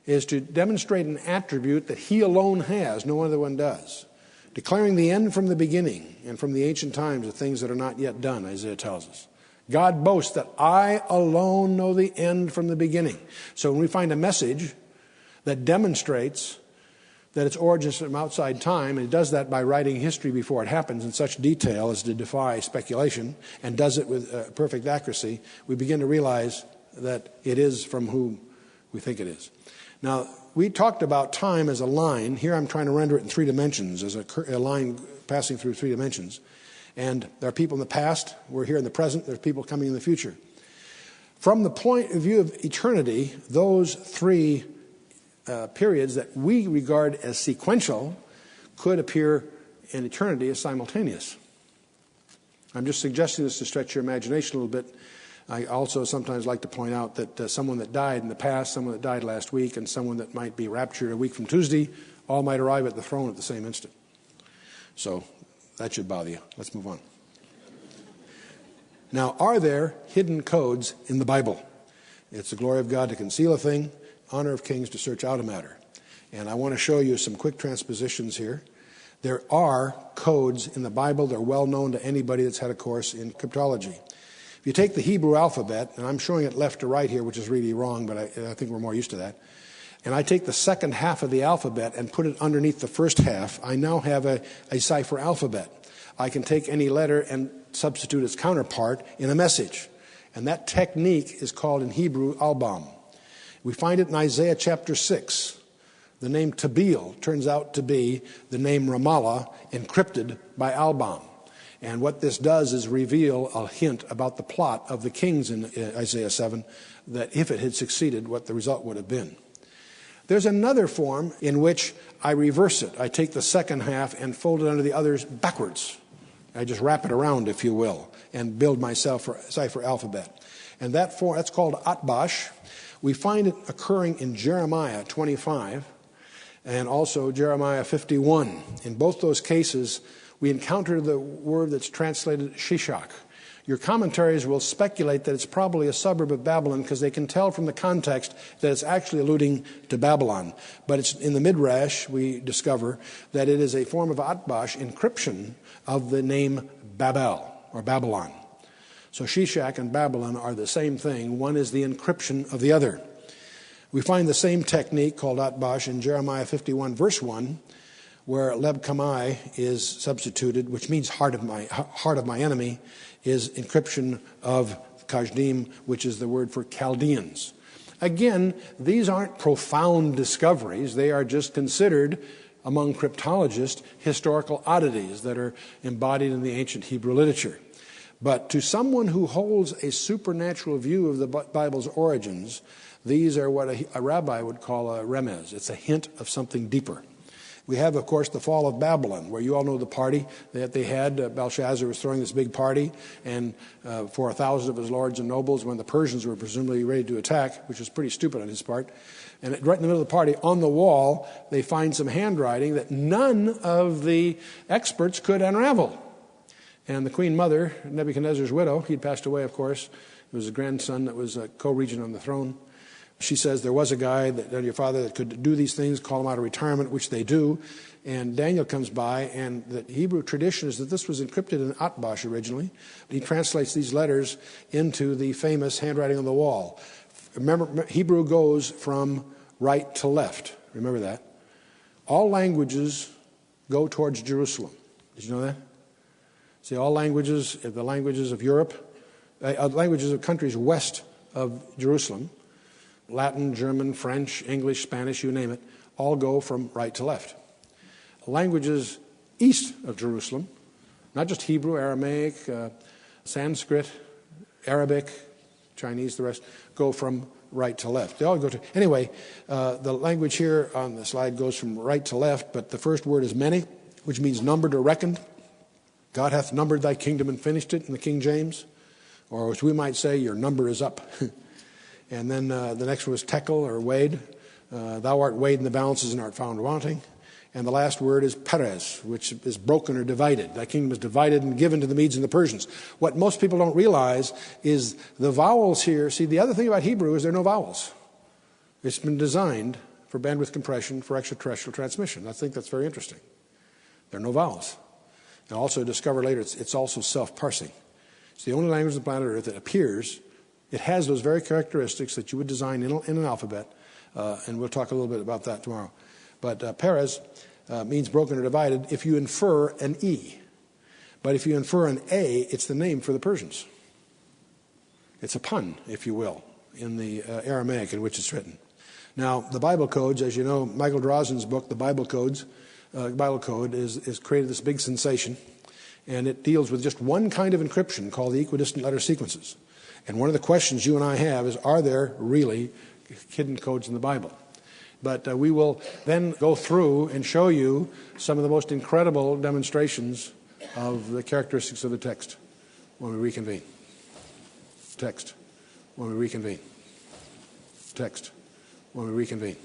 is to demonstrate an attribute that he alone has, no other one does. Declaring the end from the beginning and from the ancient times of things that are not yet done, Isaiah tells us. God boasts that I alone know the end from the beginning. So when we find a message that demonstrates that its origins from outside time, and it does that by writing history before it happens in such detail as to defy speculation, and does it with perfect accuracy, we begin to realize that it is from whom we think it is. Now, we talked about time as a line. Here I'm trying to render it in 3 dimensions, as a line passing through 3 dimensions. And there are people in the past, we're here in the present, there's people coming in the future. From the point of view of eternity, those 3 periods that we regard as sequential could appear in eternity as simultaneous. I'm just suggesting this to stretch your imagination a little bit. I also sometimes like to point out that someone that died in the past, someone that died last week, and someone that might be raptured a week from Tuesday, all might arrive at the throne at the same instant. So that should bother you. Let's move on. Now, are there hidden codes in the Bible? It's the glory of God to conceal a thing, honor of kings to search out a matter. And I want to show you some quick transpositions here. There are codes in the Bible. They're well known to anybody that's had a course in cryptology. If you take the Hebrew alphabet, and I'm showing it left to right here, which is really wrong, but I think we're more used to that, and I take the second half of the alphabet and put it underneath the first half, I now have a cipher alphabet. I can take any letter and substitute its counterpart in a message. And that technique is called in Hebrew albam. We find it in Isaiah chapter 6. The name Tabeel turns out to be the name Ramallah encrypted by albam. And what this does is reveal a hint about the plot of the kings in Isaiah 7, that if it had succeeded, what the result would have been. There's another form in which I reverse it. I take the second half and fold it under the others backwards. I just wrap it around, if you will, and build my cipher alphabet. And that's called Atbash. We find it occurring in Jeremiah 25 and also Jeremiah 51. In both those cases, we encounter the word that's translated Shishak. Your commentaries will speculate that it's probably a suburb of Babylon because they can tell from the context that it's actually alluding to Babylon. But it's in the Midrash, we discover that it is a form of Atbash, encryption of the name Babel or Babylon. So Shishak and Babylon are the same thing. One is the encryption of the other. We find the same technique called Atbash in Jeremiah 51 verse 1, where Leb Kamai is substituted, which means heart of my enemy, is encryption of Kajdim, which is the word for Chaldeans. Again, these aren't profound discoveries. They are just considered, among cryptologists, historical oddities that are embodied in the ancient Hebrew literature. But to someone who holds a supernatural view of the Bible's origins, these are what a rabbi would call a remez. It's a hint of something deeper. We have, of course, the fall of Babylon, where you all know the party that they had. Belshazzar was throwing this big party, and for 1,000 of his lords and nobles, when the Persians were presumably ready to attack, which was pretty stupid on his part. And right in the middle of the party, on the wall, they find some handwriting that none of the experts could unravel. And the queen mother, Nebuchadnezzar's widow, he'd passed away, of course. It was a grandson that was a co-regent on the throne. She says there was a guy, your father, that could do these things, call him out of retirement, which they do. And Daniel comes by, and the Hebrew tradition is that this was encrypted in Atbash originally. He translates these letters into the famous handwriting on the wall. Remember, Hebrew goes from right to left. Remember that. All languages go towards Jerusalem. Did you know that? See, all languages, the languages of Europe, languages of countries west of Jerusalem, Latin, German, French, English, Spanish, you name it, all go from right to left. Languages east of Jerusalem, not just Hebrew, Aramaic, Sanskrit, Arabic, Chinese, the rest, go from right to left. They all go to... Anyway, the language here on the slide goes from right to left, but the first word is many, which means numbered or reckoned. God hath numbered thy kingdom and finished it in the King James. Or as we might say, your number is up. And then the next one was tekel or weighed. Thou art weighed in the balances and art found wanting. And the last word is perez, which is broken or divided. Thy kingdom is divided and given to the Medes and the Persians. What most people don't realize is the vowels here. See, the other thing about Hebrew is there are no vowels. It's been designed for bandwidth compression for extraterrestrial transmission. I think that's very interesting. There are no vowels. And also discover later it's also self-parsing. It's the only language on the planet Earth that appears. It has those very characteristics that you would design in an alphabet, and we'll talk a little bit about that tomorrow. But Perez means broken or divided if you infer an E. But if you infer an A, it's the name for the Persians. It's a pun, if you will, in the Aramaic in which it's written. Now, the Bible codes, as you know, Michael Drosnin's book, The Bible Code, is created this big sensation, and it deals with just one kind of encryption called the equidistant letter sequences. And one of the questions you and I have is, are there really hidden codes in the Bible? But we will then go through and show you some of the most incredible demonstrations of the characteristics of the text when we reconvene. Text when we reconvene. Text when we reconvene.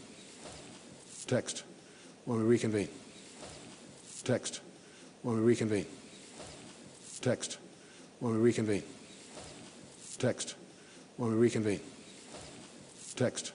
Text when we reconvene. Text when we reconvene. Text when we reconvene. Text when we reconvene. Text.